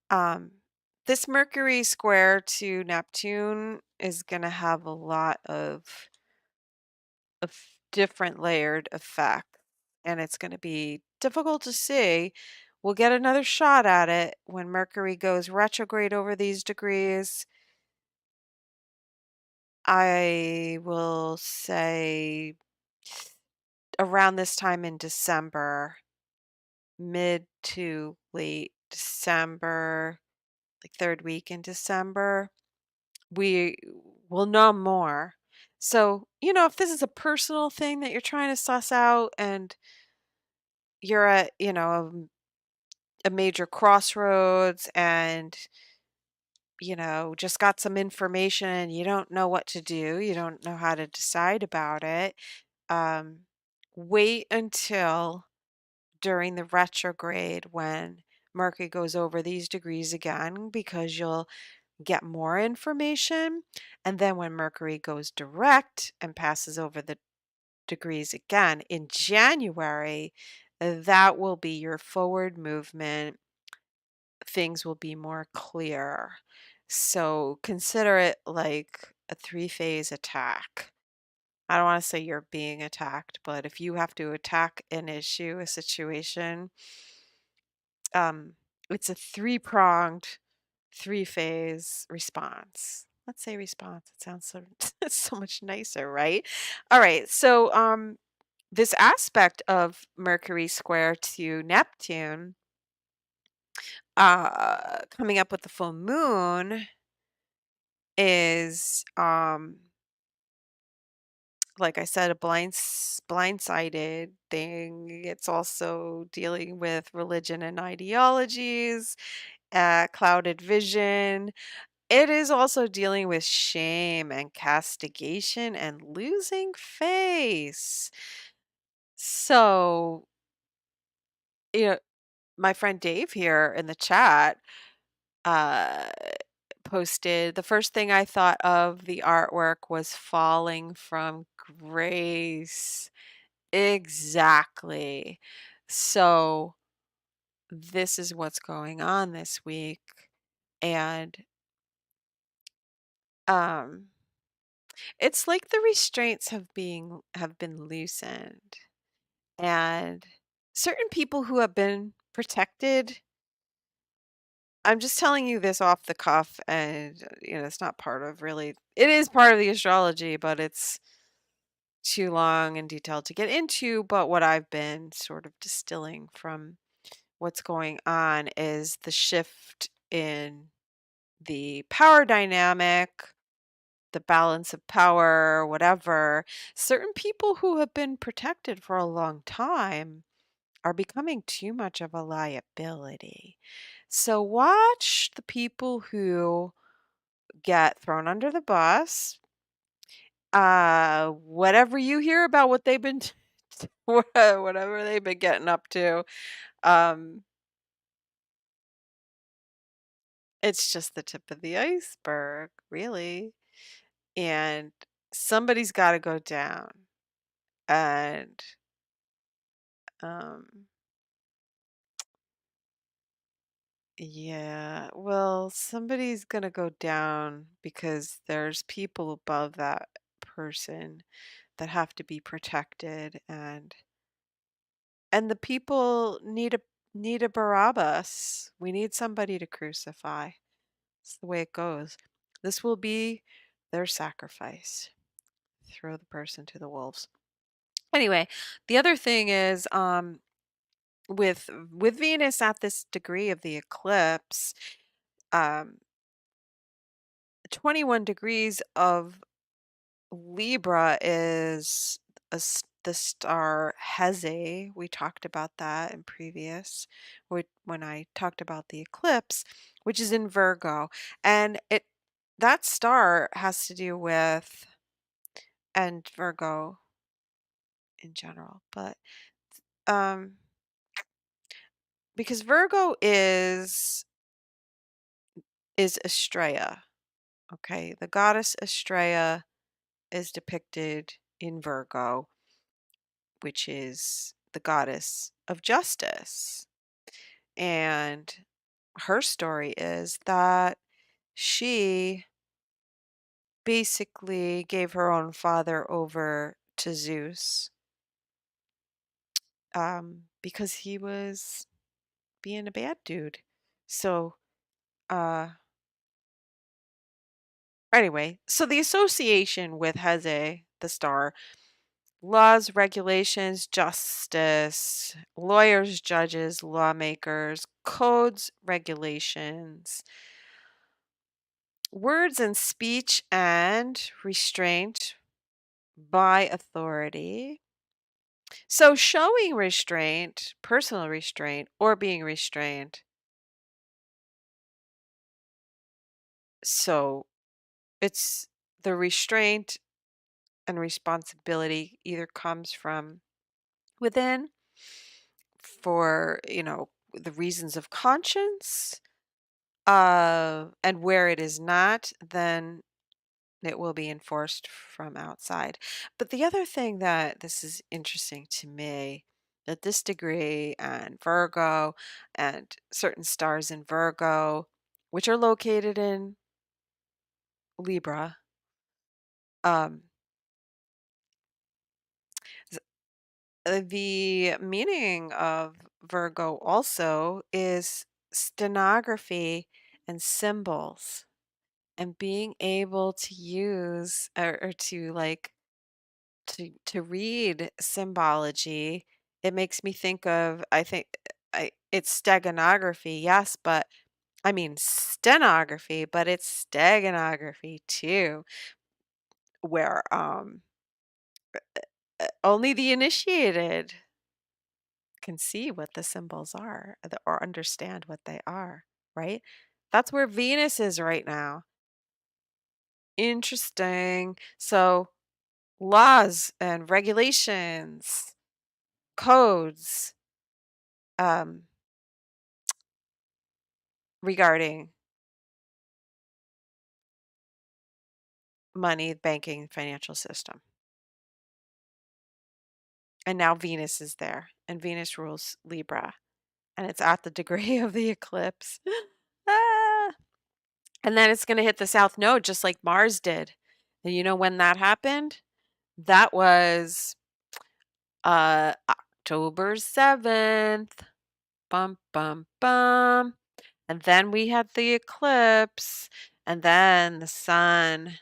um, this Mercury square to Neptune is going to have a lot of different layered effects, and it's going to be difficult to see. We'll get another shot at it when Mercury goes retrograde over these degrees. I will say around this time in December, mid to late December, like third week in December, we will know more. So, if this is a personal thing that you're trying to suss out and you're at, a major crossroads and, just got some information and you don't know what to do, you don't know how to decide about it, um, wait until during the retrograde when Mercury goes over these degrees again, because you'll get more information. And then when Mercury goes direct and passes over the degrees again in January, that will be your forward movement. Things will be more clear. So consider it like a three-phase attack. I don't want to say you're being attacked, but if you have to attack an issue, a situation, um, it's a three-pronged, three-phase response. Let's say response. It sounds so so much nicer, right? All right. So this aspect of Mercury square to Neptune, coming up with the full moon is like I said, a blindsided thing. It's also dealing with religion and ideologies, clouded vision. It is also dealing with shame and castigation and losing face. So, you know, my friend Dave here in the chat uh, posted, the first thing I thought of the artwork was falling from grace. Exactly. So this is what's going on this week. And um it's like the restraints have been loosened. And certain people who have been protected, I'm just telling you this off the cuff, and it's not part of really, it is part of the astrology, but it's too long and detailed to get into. But what I've been sort of distilling from what's going on is the shift in the power dynamic, the balance of power, whatever. Certain people who have been protected for a long time are becoming too much of a liability. So watch the people who get thrown under the bus. Whatever you hear about what they've been whatever they've been getting up to, um, it's just the tip of the iceberg, really. And somebody's got to go down. And um, yeah, well, somebody's gonna go down because there's people above that person that have to be protected, and the people need a Barabbas. We need somebody to crucify. It's the way it goes. This will be their sacrifice. Throw the person to the wolves. Anyway, the other thing is with Venus at this degree of the eclipse, um 21 degrees of Libra is the star Heze. We talked about that in previous, when I talked about the eclipse, which is in Virgo. And that star has to do with, and Virgo in general, but um because Virgo is Estrella. Okay, the goddess Estrella is depicted in Virgo, which is the goddess of justice. And her story is that she basically gave her own father over to Zeus, because he was being a bad dude. So, uh, anyway, so the association with Heze, the star, laws, regulations, justice, lawyers, judges, lawmakers, codes, regulations, words and speech, and restraint by authority. So showing restraint, personal restraint, or being restrained. So it's the restraint and responsibility either comes from within for, the reasons of conscience, and where it is not, then it will be enforced from outside. But the other thing that this is interesting to me, that this degree and Virgo and certain stars in Virgo, which are located in Libra, um, the meaning of Virgo also is stenography and symbols, and being able to use, or to like to read symbology. It makes me think of, I think, it's steganography, yes, but I mean stenography, but it's steganography too, where only the initiated can see what the symbols are, or understand what they are, right? That's where Venus is right now. Interesting. So, laws and regulations, codes, um, regarding money, banking, financial system. And now Venus is there, and Venus rules Libra, and it's at the degree of the eclipse. Ah! And then it's going to hit the south node just like Mars did. And you know when that happened? That was October 7th. Bum, bum, bum. And then we had the eclipse, and then the sun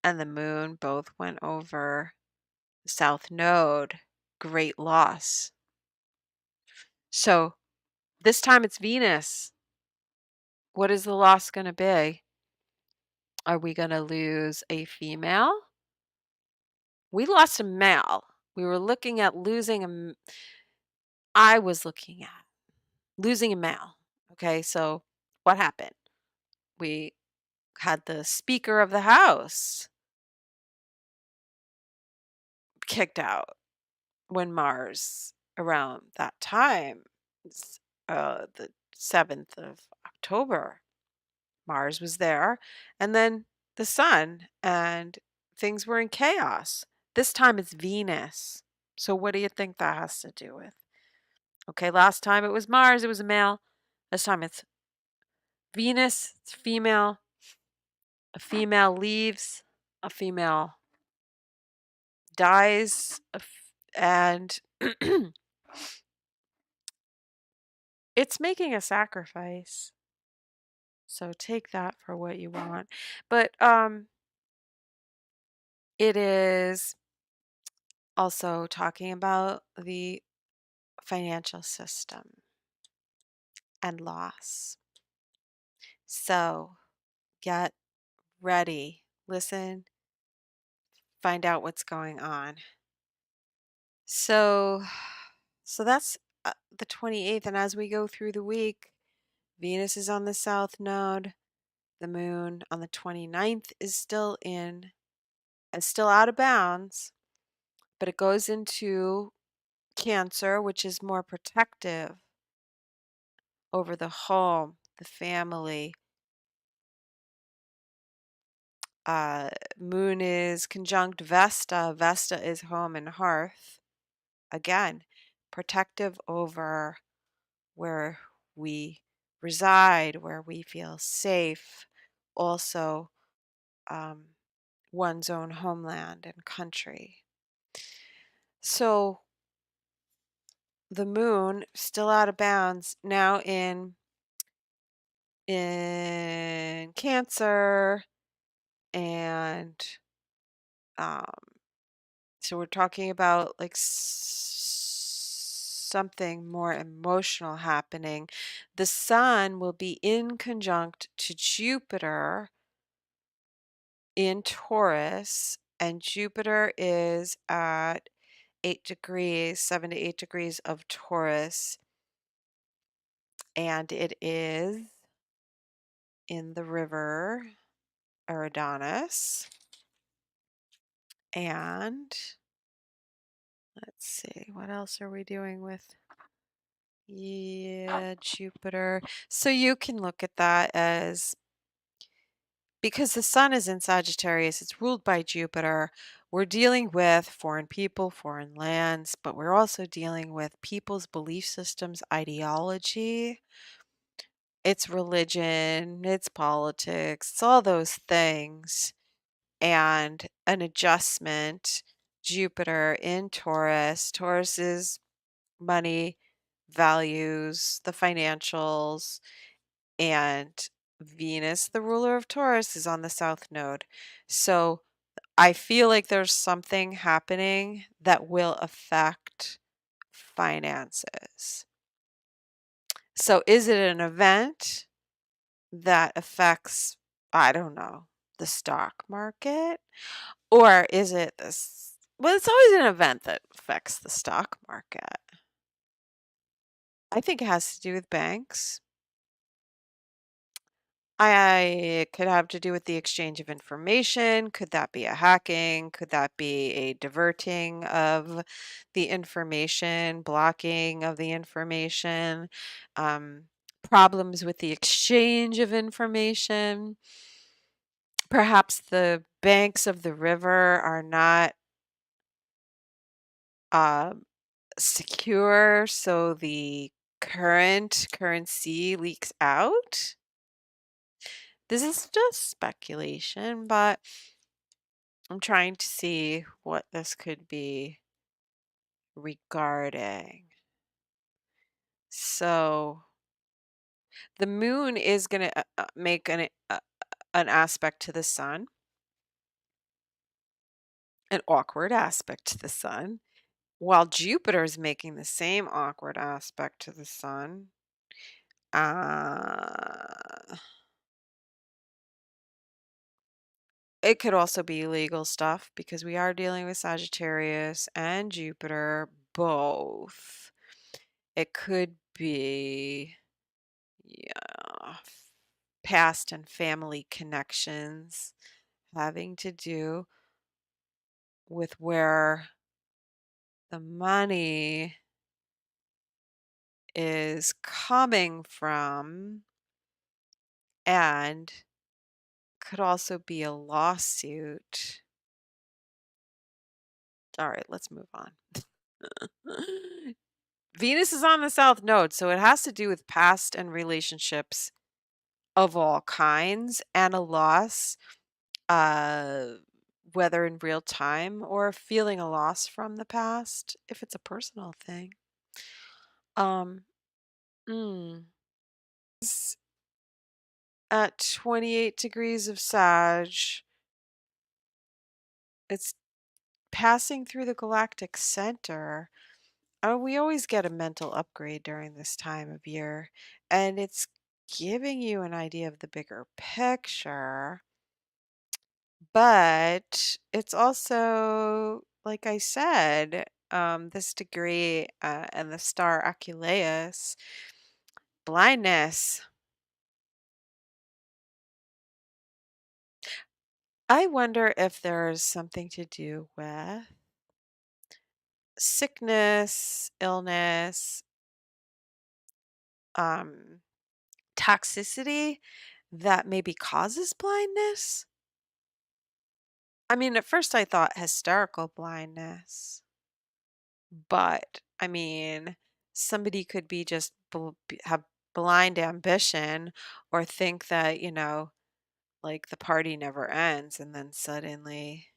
and the moon both went over the south node. Great loss. So this time it's Venus. What is the loss going to be? Are we going to lose a female? We lost a male. We were looking at losing I was looking at losing a male. Okay, so what happened? We had the Speaker of the House kicked out when Mars, around that time, the 7th of October, Mars was there, and then the sun, and things were in chaos. This time it's Venus. So what do you think that has to do with? Okay, last time it was Mars, it was a male. This time it's Venus, it's female. A female leaves, a female dies, and it's making a sacrifice. So take that for what you want. But it is also talking about the financial system and loss. So get ready, listen, find out what's going on. So that's the 28th, and as we go through the week, Venus is on the south node. The moon on the 29th is still out of bounds, but it goes into Cancer, which is more protective over the home, the family. Moon is conjunct Vesta. Vesta is home and hearth. Again, protective over where we reside, where we feel safe. Also, one's own homeland and country. So the moon still out of bounds now in Cancer, and um so we're talking about like something more emotional happening. The sun will be in conjunct to Jupiter in Taurus, and Jupiter is at 8 degrees, 7 to 8 degrees of Taurus, and it is in the river Eridanus. And let's see, what else are we doing with Jupiter? So you can look at that as, because the sun is in Sagittarius, it's ruled by Jupiter. We're dealing with foreign people, foreign lands, but we're also dealing with people's belief systems, ideology. It's religion, it's politics, it's all those things. And an adjustment. Jupiter in Taurus. Taurus is money, values, the financials, and Venus, the ruler of Taurus, is on the south node. So I feel like there's something happening that will affect finances. So is it an event that affects, I don't know, the stock market? Or is it this? Well, it's always an event that affects the stock market. I think it has to do with banks. It could have to do with the exchange of information. Could that be a hacking? Could that be a diverting of the information, blocking of the information, um, problems with the exchange of information? Perhaps the banks of the river are not um, secure, so the currency leaks out. This is just speculation, but I'm trying to see what this could be regarding. So the moon is going to make an aspect to the sun, an awkward aspect to the sun, while Jupiter is making the same awkward aspect to the sun. Uh, it could also be legal stuff because we are dealing with Sagittarius and Jupiter both. It could be, yeah, past and family connections having to do with where the money is coming from, and could also be a lawsuit. All right, let's move on. Venus is on the south node, so it has to do with past and relationships of all kinds and a loss, uh, whether in real time or feeling a loss from the past, if it's a personal thing. Um, mm, s- at 28 degrees of Sag, it's passing through the galactic center. Oh, we always get a mental upgrade during this time of year, and it's giving you an idea of the bigger picture. But it's also, like I said, this degree and the star Aculeus, blindness. I wonder if there's something to do with sickness, illness, um, toxicity that maybe causes blindness. I mean, at first I thought hysterical blindness, but I mean, somebody could be just have blind ambition or think that, like the party never ends and then suddenly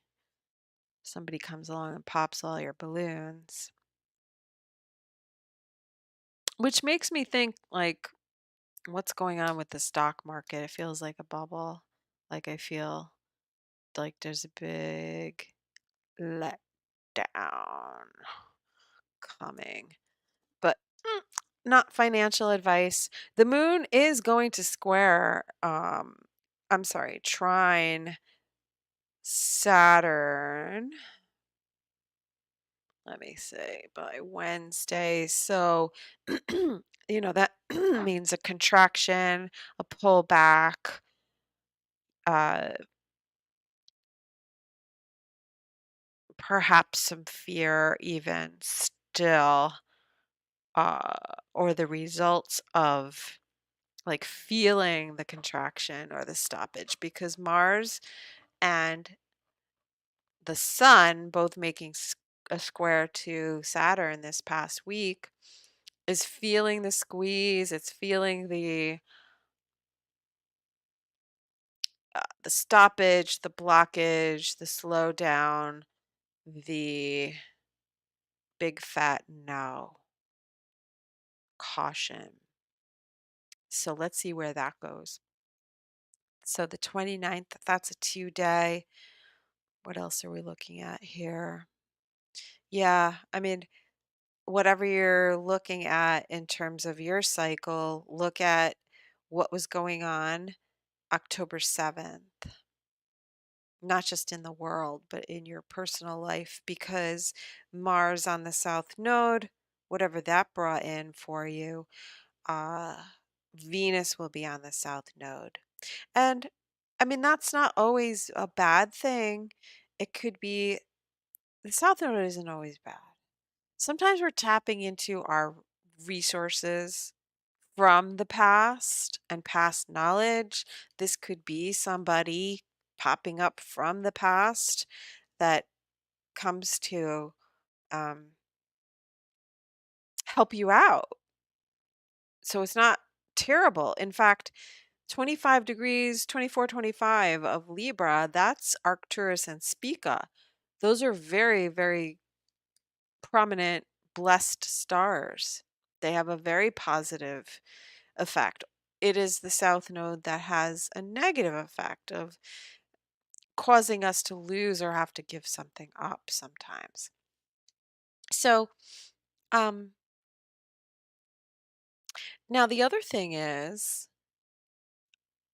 somebody comes along and pops all your balloons. Which makes me think like what's going on with the stock market? It feels like a bubble. Like I feel like there's a big letdown coming. But not financial advice. The moon is going to square I'm sorry, trine Saturn. Let me say by Wednesday. So, that means a contraction, a pullback, uh, perhaps some fear, even still, uh, or the results of like feeling the contraction or the stoppage because Mars and the sun both making a square to Saturn this past week is feeling the squeeze. It's feeling the stoppage, the blockage, the slowdown, the big fat no, caution. So let's see where that goes. So the 29th, that's a 2-day. What else are we looking at here? Yeah, I mean, whatever you're looking at in terms of your cycle, look at what was going on October 7th, not just in the world, but in your personal life, because Mars on the South Node, whatever that brought in for you, uh, Venus will be on the South Node. And I mean, that's not always a bad thing. It could be the South Node isn't always bad. Sometimes we're tapping into our resources from the past and past knowledge. This could be somebody. popping up from the past that comes to help you out. So it's not terrible. In fact, 25 degrees, 24, 25 of Libra, that's Arcturus and Spica. Those are very, very prominent, blessed stars. They have a very positive effect. It is the South Node that has a negative effect of causing us to lose or have to give something up sometimes. So, um, now the other thing is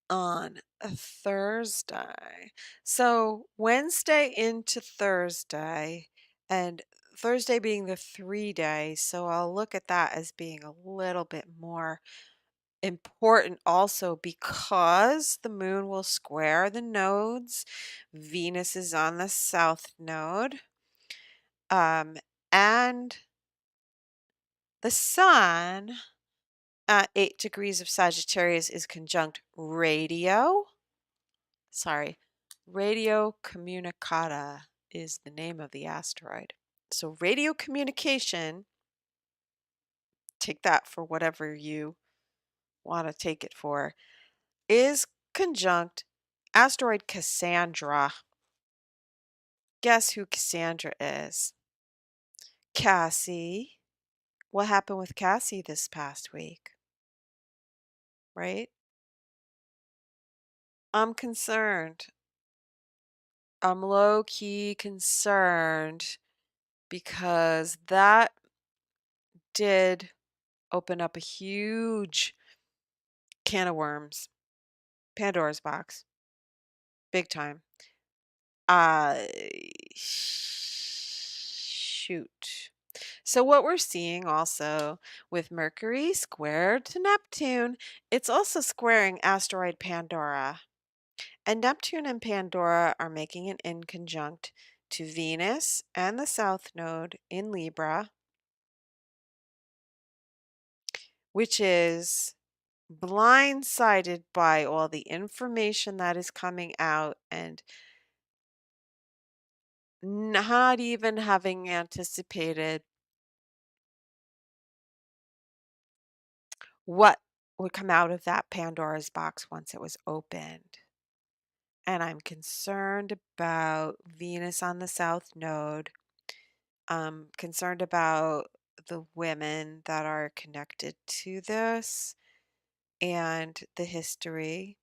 on a Thursday. So Wednesday into Thursday, and Thursday being the 3 day, so I'll look at that as being a little bit more important also because the moon will square the nodes. Venus is on the south node. And the sun at 8 degrees of Sagittarius is conjunct radio. Sorry, radio communicata is the name of the asteroid. So radio communication, take that for whatever you want to take it for, is conjunct asteroid Cassandra. Guess who Cassandra is? Cassie. What happened with Cassie this past week? Right? I'm concerned. I'm low key concerned because that did open up a huge can of worms. Pandora's box. Big time. Shoot. So what we're seeing also with Mercury squared to Neptune, it's also squaring asteroid Pandora. And Neptune and Pandora are making it in conjunct to Venus and the South Node in Libra, which is blindsided by all the information that is coming out and not even having anticipated what would come out of that Pandora's box once it was opened. And I'm concerned about Venus on the South Node. I'm concerned about the women that are connected to this and the history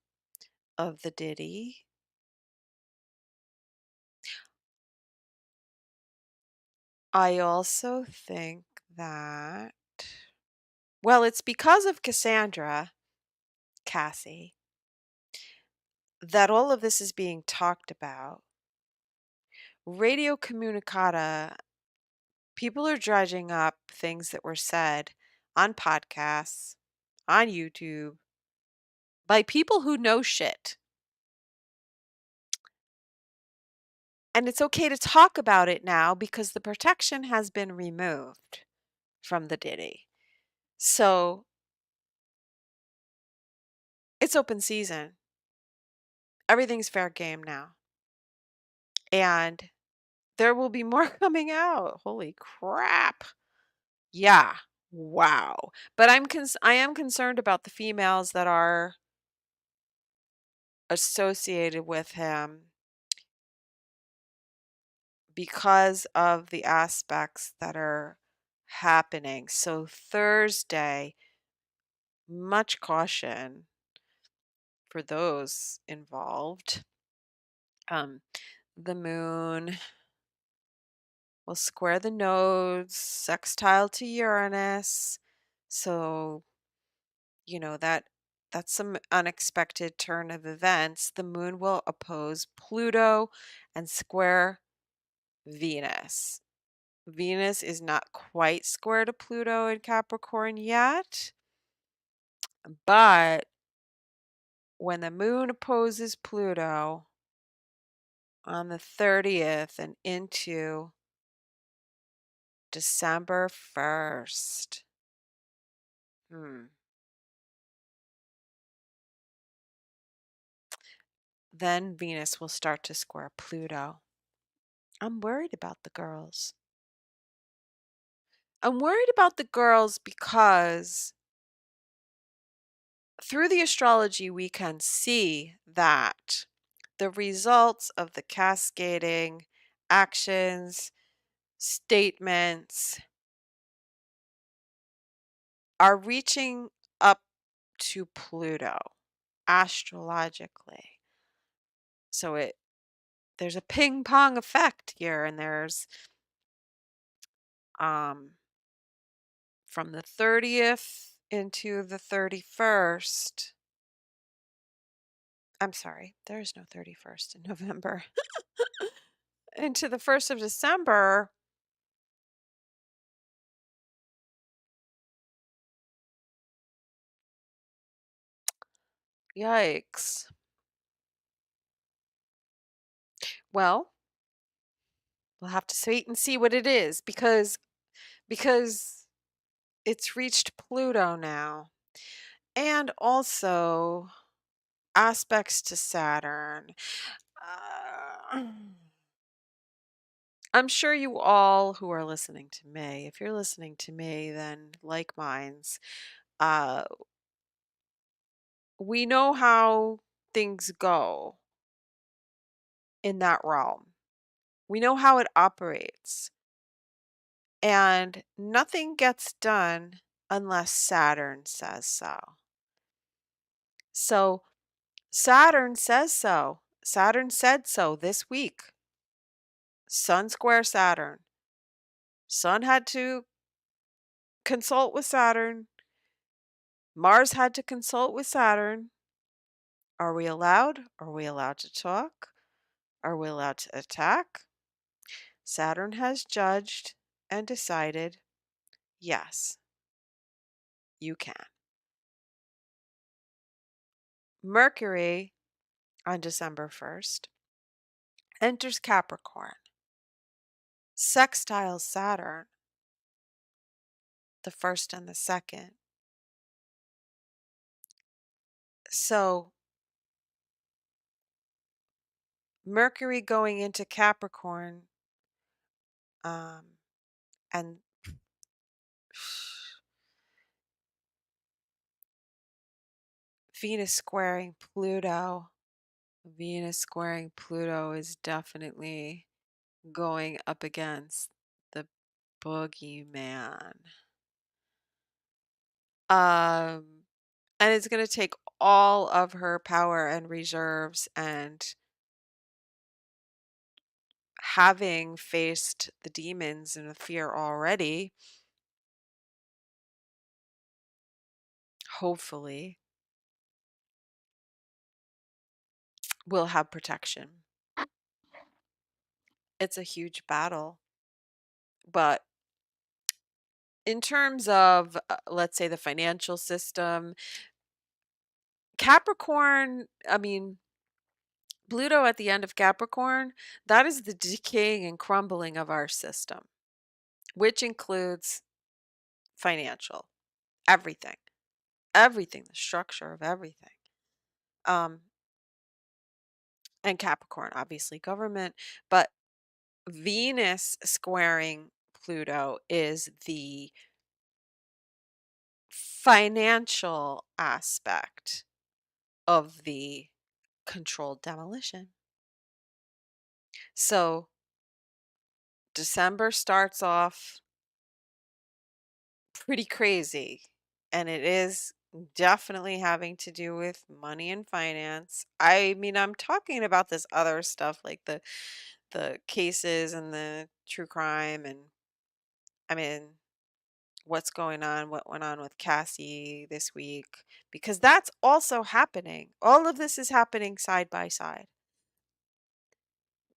of the ditty. I also think that, well, it's because of Cassandra, Cassie, that all of this is being talked about. Radio communicata, people are dredging up things that were said on podcasts, on YouTube, by people who know shit. And it's okay to talk about it now because the protection has been removed from the ditty. So it's open season. Everything's fair game now. And there will be more coming out. Holy crap. Yeah. Wow. But I am concerned about the females that are associated with him because of the aspects that are happening. So Thursday, much caution for those involved. The moon will square the nodes, sextile to Uranus. So, that's some unexpected turn of events. The moon will oppose Pluto and square Venus. Venus is not quite square to Pluto in Capricorn yet, but when the moon opposes Pluto on the 30th and into December 1st, then Venus will start to square Pluto. I'm worried about the girls. I'm worried about the girls because through the astrology, we can see that the results of the cascading actions, statements are reaching up to Pluto astrologically. So there's a ping pong effect here, and there's um from the 30th into the 31st. I'm sorry, there's no 31st in November. Into the 1st of December. Yikes. Well, we'll have to wait and see what it is because it's reached Pluto now. And also aspects to Saturn. Uh, I'm sure you all who are listening to me, if you're listening to me, then like minds, uh, we know how things go in that realm. We know how it operates. And nothing gets done unless Saturn says so. So Saturn says so. Saturn said so this week. Sun square Saturn. Sun had to consult with Saturn. Mars had to consult with Saturn. Are we allowed? Are we allowed to talk? Are we allowed to attack? Saturn has judged and decided, yes, you can. Mercury on December 1st enters Capricorn, sextiles Saturn, the 1st and the 2nd. So Mercury going into Capricorn, and Venus squaring Pluto. Venus squaring Pluto is definitely going up against the boogeyman. And it's going to take all of her power and reserves, and having faced the demons and the fear already, hopefully, will have protection. It's a huge battle. But in terms of, let's say, the financial system, Capricorn, I mean, Pluto at the end of Capricorn, that is the decaying and crumbling of our system, which includes financial, everything, everything, the structure of everything. And Capricorn, obviously, government, but Venus squaring Pluto is the financial aspect of the controlled demolition. So December starts off pretty crazy, and it is definitely having to do with money and finance. I mean, I'm talking about this other stuff like the cases and the true crime, and I mean, what's going on, what went on with Cassie this week, because that's also happening. All of this is happening side by side.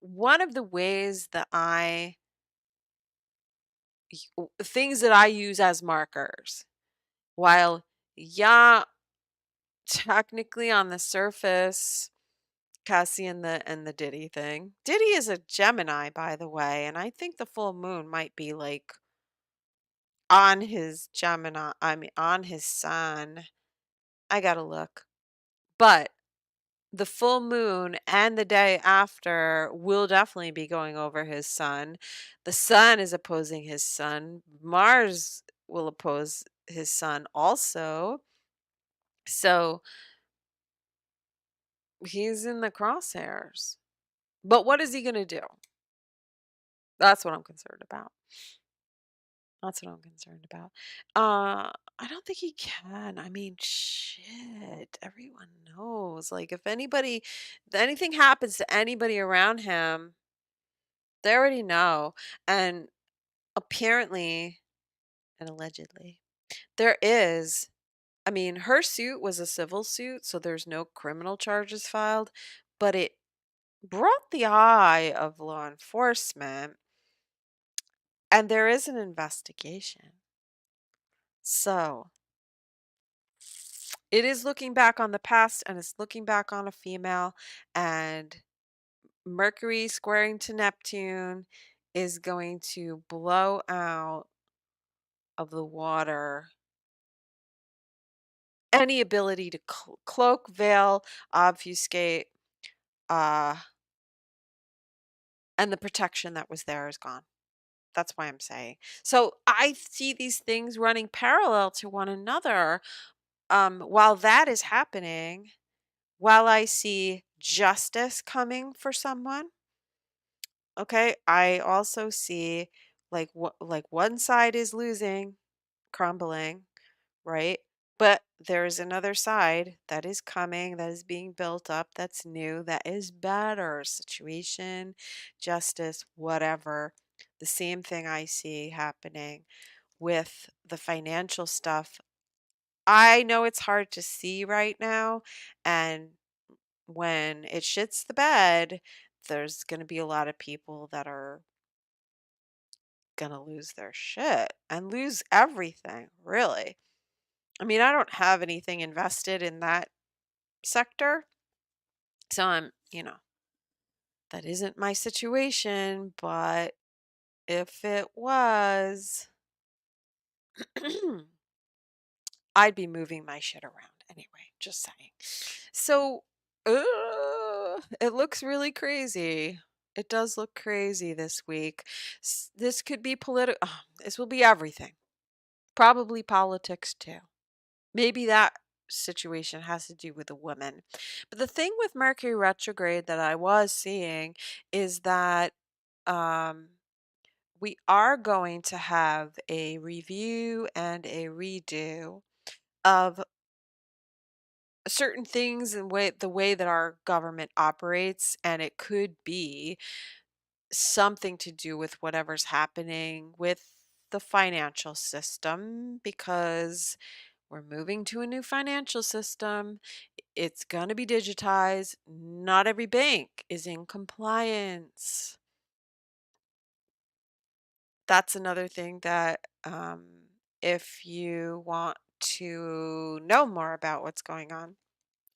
One of the ways that things that I use as markers, while, yeah, technically on the surface, Cassie and the Diddy thing. Diddy is a Gemini, by the way, and I think the full moon might be like on his Gemini, I mean on his sun. I gotta look. But the full moon and the day after will definitely be going over his sun. The sun is opposing his sun. Mars will oppose his sun also. So he's in the crosshairs. But what is he going to do? That's what I'm concerned about. That's what I'm concerned about. I don't think he can. I mean, shit. Everyone knows. Like, if anything happens to anybody around him, they already know. And apparently, and allegedly, there is. I mean, her suit was a civil suit, so there's no criminal charges filed, but it brought the eye of law enforcement, and there is an investigation. So, it is looking back on the past and it's looking back on a female, and Mercury squaring to Neptune is going to blow out of the water any ability to cloak, veil, obfuscate, uh, and the protection that was there is gone. That's why I'm saying. So I see these things running parallel to one another. While that is happening, while I see justice coming for someone, okay, I also see like one side is losing, crumbling, right? But there's another side that is coming, that is being built up, that's new, that is better. Situation, justice, whatever. The same thing I see happening with the financial stuff. I know it's hard to see right now, and when it shits the bed, there's going to be a lot of people that are going to lose their shit and lose everything, really. I mean, I don't have anything invested in that sector. So that isn't my situation, but if it was, I'd be moving my shit around anyway, just saying. So, it looks really crazy. It does look crazy this week. This could be political. This will be everything. Probably politics too. Maybe that situation has to do with a woman. But the thing with Mercury retrograde that I was seeing is that um, we are going to have a review and a redo of certain things and the way that our government operates, and it could be something to do with whatever's happening with the financial system, because we're moving to a new financial system. It's going to be digitized. Not every bank is in compliance. That's another thing that, if you want to know more about what's going on,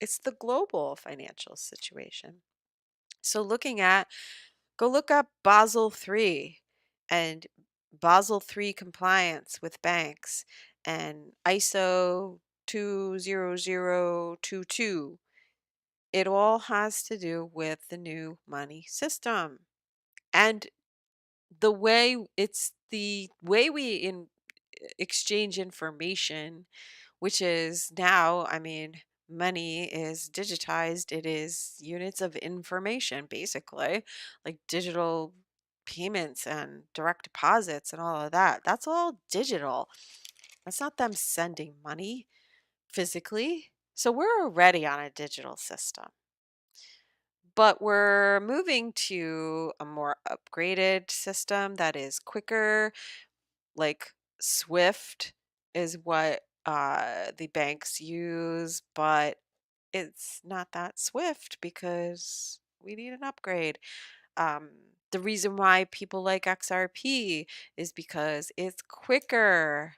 it's the global financial situation. So go look up Basel III and Basel III compliance with banks and ISO 20022. It all has to do with the new money system. And the way we exchange information, which is now, I mean, money is digitized. It is units of information, basically, like digital payments and direct deposits and all of that. That's all digital. That's not them sending money physically. So we're already on a digital system. But we're moving to a more upgraded system that is quicker, like Swift is what the banks use, but it's not that swift because we need an upgrade. Um, the reason why people like XRP is because it's quicker,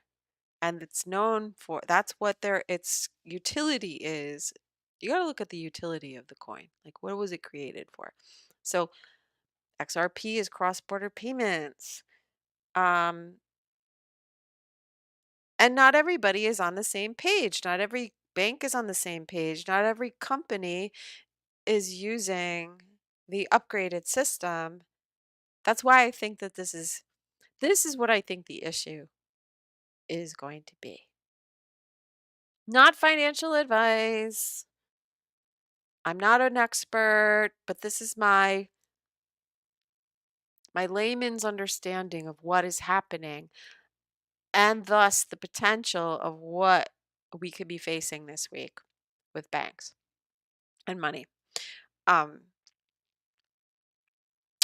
and it's known for that's what its utility is. You got to look at the utility of the coin. Like, what was it created for? So XRP is cross-border payments. Um, And not everybody is on the same page. Not every bank is on the same page. Not every company is using the upgraded system. That's why I think that this is what I think the issue is going to be. Not financial advice. I'm not an expert, but this is my layman's understanding of what is happening and thus the potential of what we could be facing this week with banks and money. Um,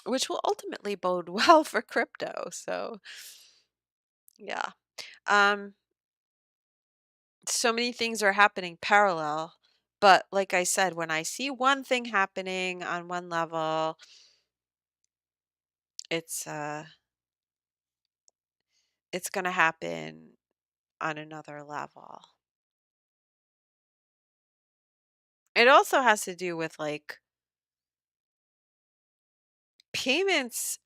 which will ultimately bode well for crypto. So, yeah. Um, so many things are happening parallel, but like I said, when I see one thing happening on one level, it's it's going to happen on another level. It also has to do with like payments,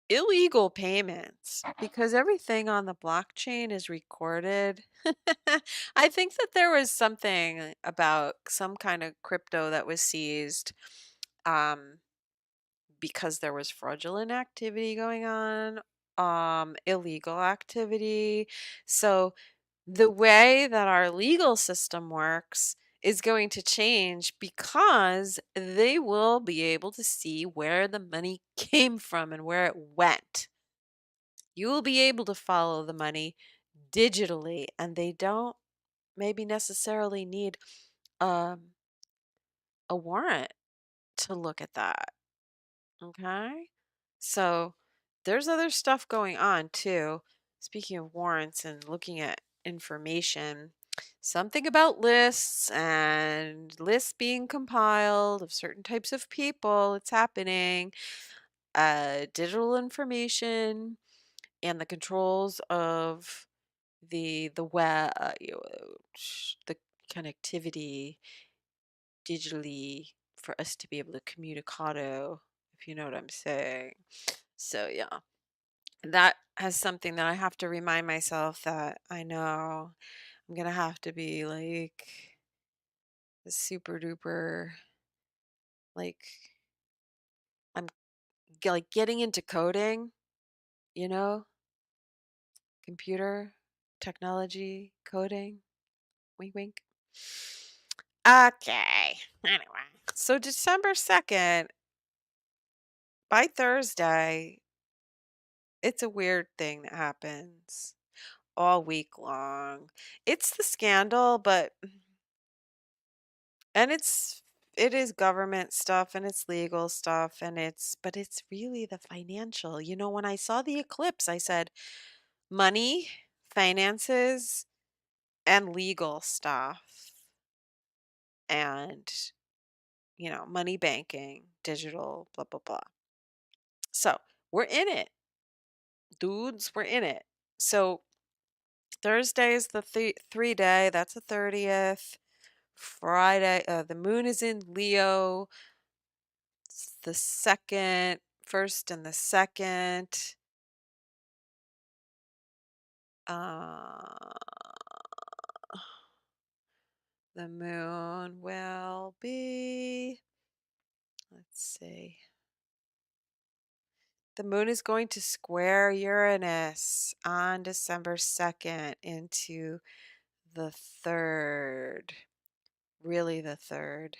illegal payments, because everything on the blockchain is recorded. I think that there was something about some kind of crypto that was seized um, because there was fraudulent activity going on, illegal activity. So the way that our legal system works is going to change because they will be able to see where the money came from and where it went. You will be able to follow the money digitally, and they don't maybe necessarily need um, a warrant to look at that. Okay? So there's other stuff going on too. Speaking of warrants and looking at information, something about lists and lists being compiled of certain types of people. It's happening. Digital information and the controls of the web, the connectivity digitally for us to be able to communicado, if you know what I'm saying. So yeah, that has something that I have to remind myself that I know I'm gonna have to be like super duper like I'm like getting into coding, you know, computer technology coding. Wink wink. Okay. Anyway, so December 2nd, by Thursday, it's a weird thing that happens all week long. It's the scandal, but and it is government stuff and it's legal stuff and but it's really the financial. You know, when I saw the eclipse, I said money, finances, and legal stuff and money banking, digital, blah blah blah. So, we're in it. Dudes, we're in it. So, Thursday is the 3 day, that's the 30th. Friday, the moon is in Leo. It's the second, first and the second. Uh, the moon will be, let's see. The moon is going to square Uranus on December 2nd into the third, really the third.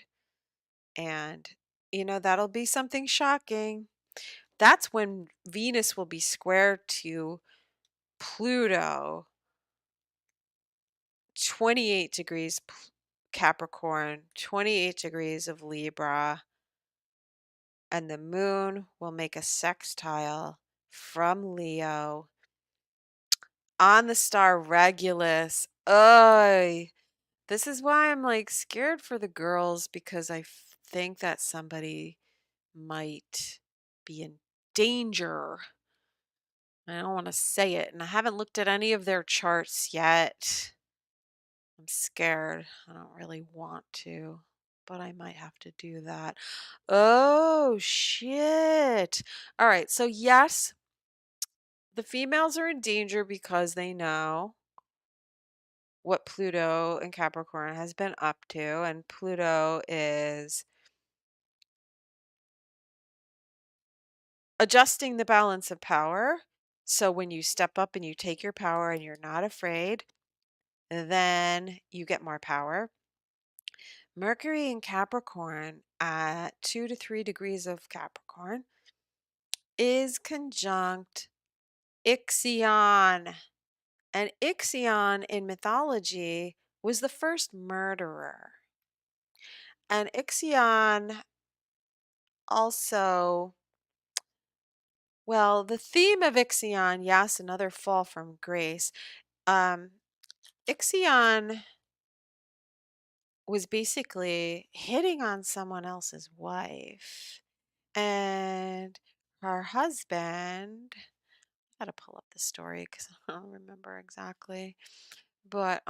And, that'll be something shocking. That's when Venus will be square to Pluto, 28 degrees Capricorn, 28 degrees of Libra, and the moon will make a sextile from Leo on the star Regulus. Oh, this is why I'm like scared for the girls because I think that somebody might be in danger. I don't want to say it, and I haven't looked at any of their charts yet. I'm scared. I don't really want to, but I might have to do that. Oh, shit. All right. So, yes, the females are in danger because they know what Pluto and Capricorn has been up to. And Pluto is adjusting the balance of power. So when you step up and you take your power and you're not afraid, then you get more power. Mercury in Capricorn at 2 to 3 degrees of Capricorn is conjunct Ixion. And Ixion in mythology was the first murderer. And Ixion also, well, the theme of Ixion, yes, another fall from grace. Um, Ixion was basically hitting on someone else's wife. And her husband, I gotta pull up the story because I don't remember exactly. But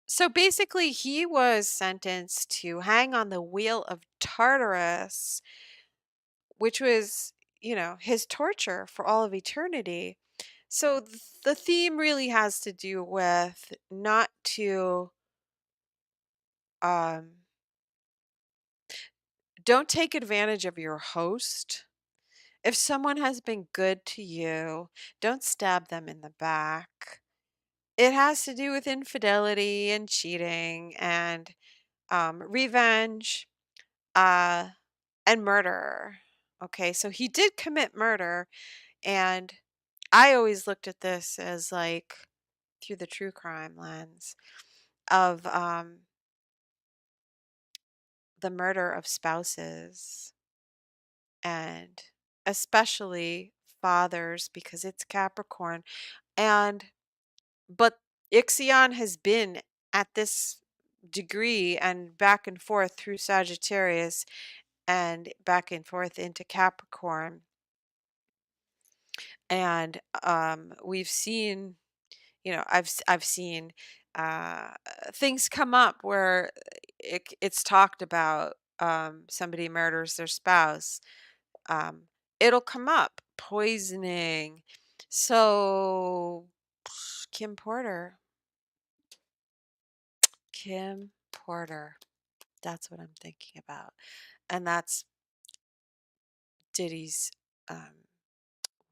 so basically he was sentenced to hang on the wheel of Tartarus, which was, his torture for all of eternity. So the theme really has to do with not to um don't take advantage of your host. If someone has been good to you, don't stab them in the back. It has to do with infidelity and cheating and revenge uh, and murder. Okay, so he did commit murder, and I always looked at this as like through the true crime lens of the murder of spouses and especially fathers because it's Capricorn. And but Ixion has been at this degree and back and forth through Sagittarius and back and forth into Capricorn. And we've seen, I've seen uh, things come up where it's talked about somebody murders their spouse. Um, it'll come up poisoning. So Kim Porter, Kim Porter. That's what I'm thinking about. And that's Diddy's um,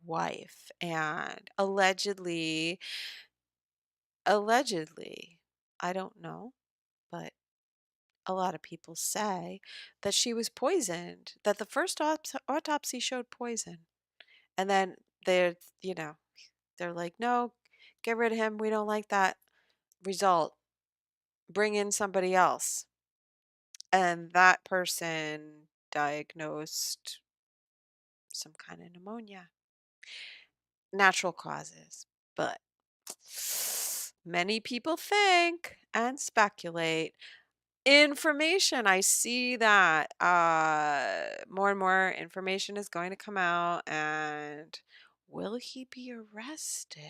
wife. And allegedly, I don't know, but a lot of people say that she was poisoned, that the first autopsy showed poison. And then they're, you know, they're like, no, get rid of him. We don't like that result. Bring in somebody else. And that person diagnosed some kind of pneumonia, natural causes. But many people think and speculate. Information, I see that more and more information is going to come out. And will he be arrested?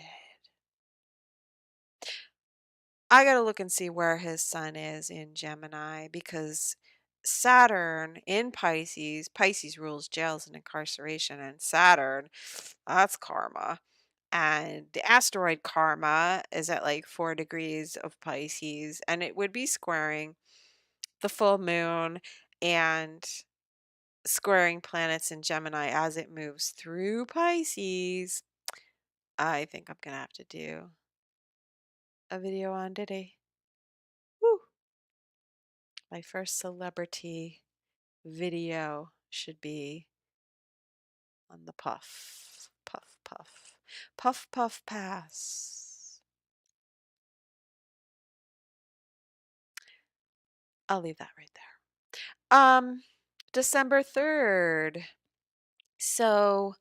I gotta look and see where his sun is in Gemini because Saturn in Pisces, Pisces rules jails and incarceration, and Saturn, that's karma. And the asteroid karma is at like 4 degrees of Pisces, and it would be squaring the full moon and squaring planets in Gemini as it moves through Pisces. I think I'm gonna have to do a video on Diddy. Woo! My first celebrity video should be on the puff, puff, puff, puff, puff, pass. I'll leave that right there. December 3rd. So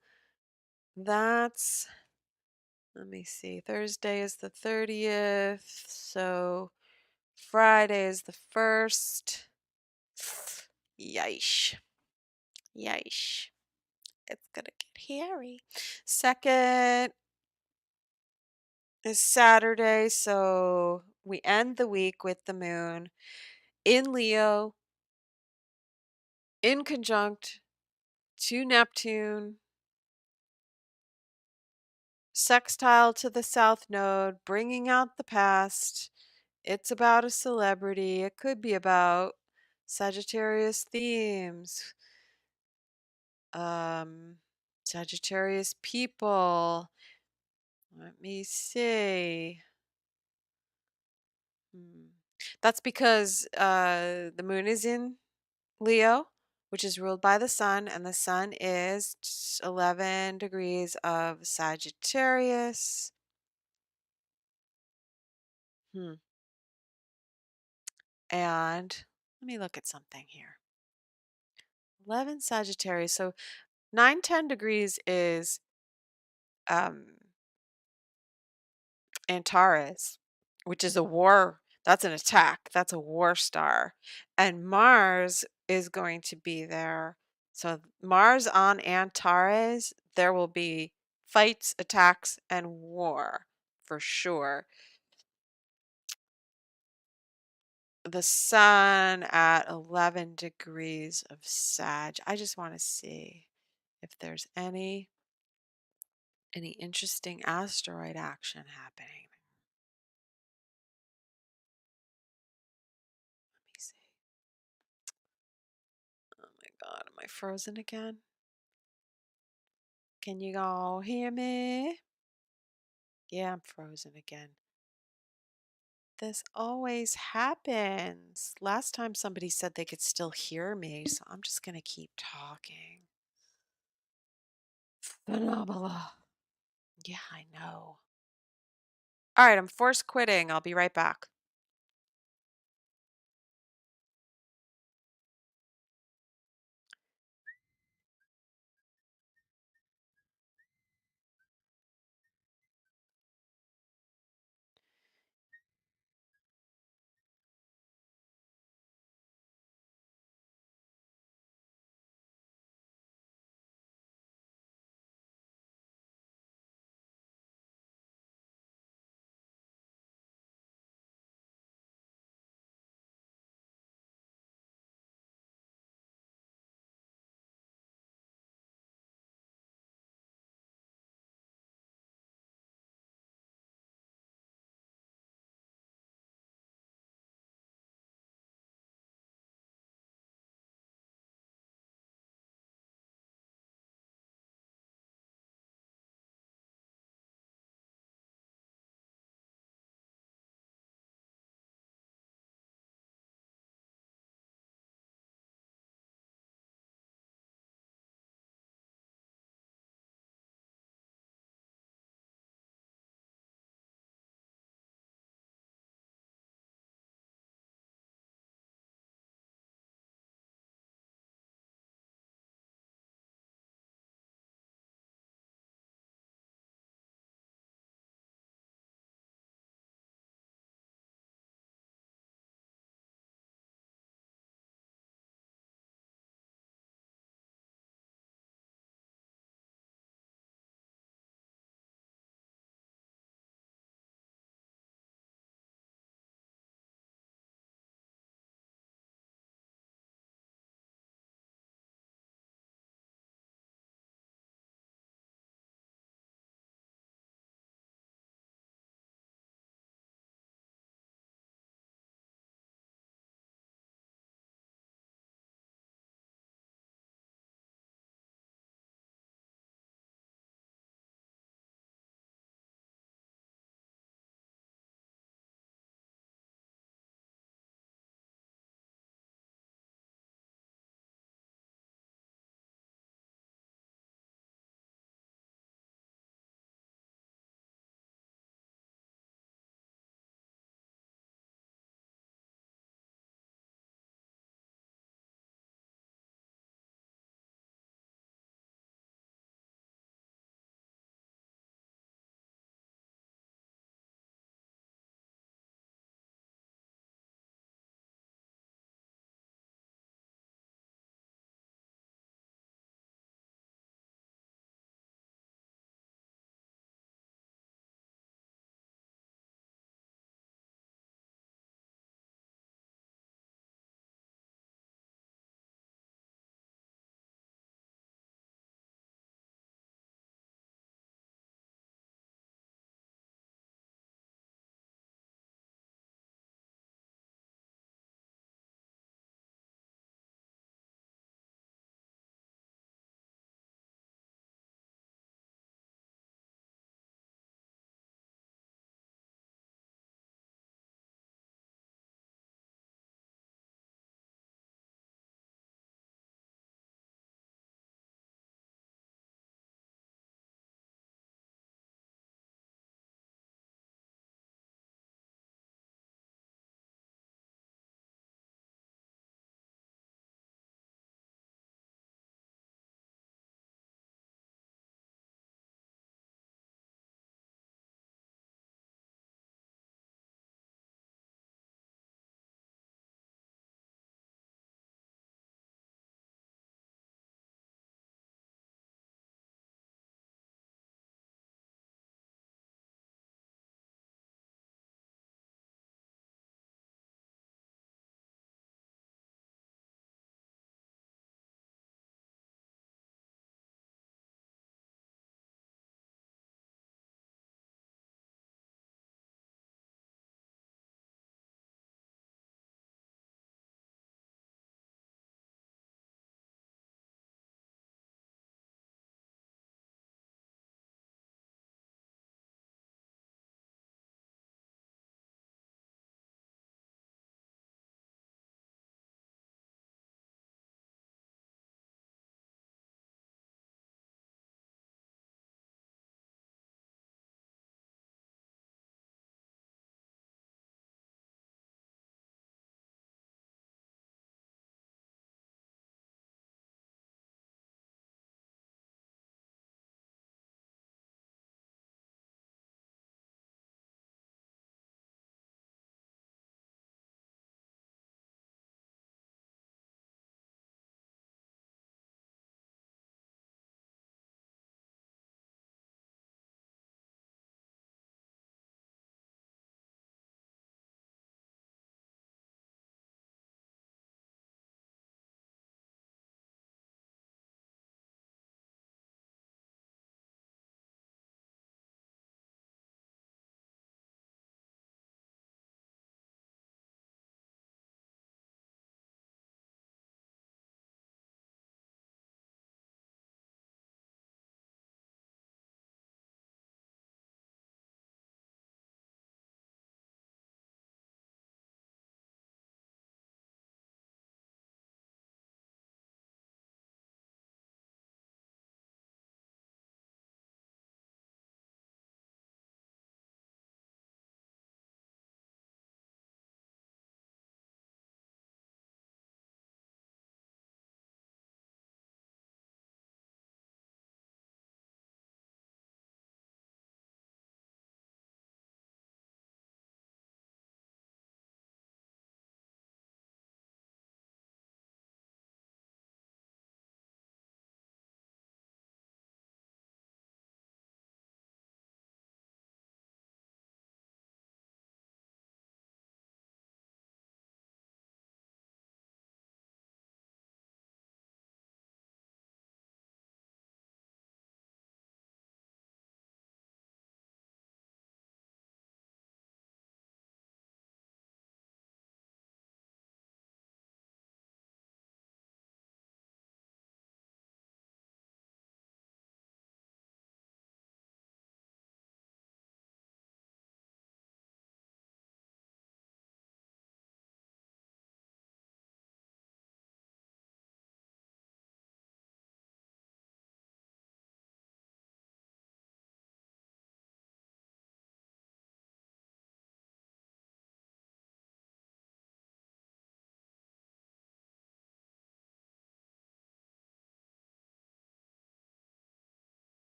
that's, let me see, Thursday is the 30th. So Friday is the 1st. Yeesh. Yeesh. It's gonna get hairy. Second is Saturday, so we end the week with the moon in Leo, in conjunct to Neptune, sextile to the south node, bringing out the past. It's about a celebrity. It could be about Sagittarius themes. Sagittarius people. Let me see. Hmm. That's because the moon is in Leo, which is ruled by the sun, and the sun is 11 degrees of Sagittarius. Hmm. And let me look at something here. 11 Sagittarius. So 9, 10 degrees is um, Antares, which is a war. That's an attack. That's a war star. And Mars is going to be there. So Mars on Antares, there will be fights, attacks, and war for sure. The sun at 11 degrees of Sag. I just want to see if there's any interesting asteroid action happening. Let me see. Oh my God, am I frozen again? Can you all hear me? Yeah, I'm frozen again. This always happens. Last time somebody said they could still hear me, so I'm just going to keep talking. Phenomenal. Yeah, I know. All right, I'm forced quitting. I'll be right back.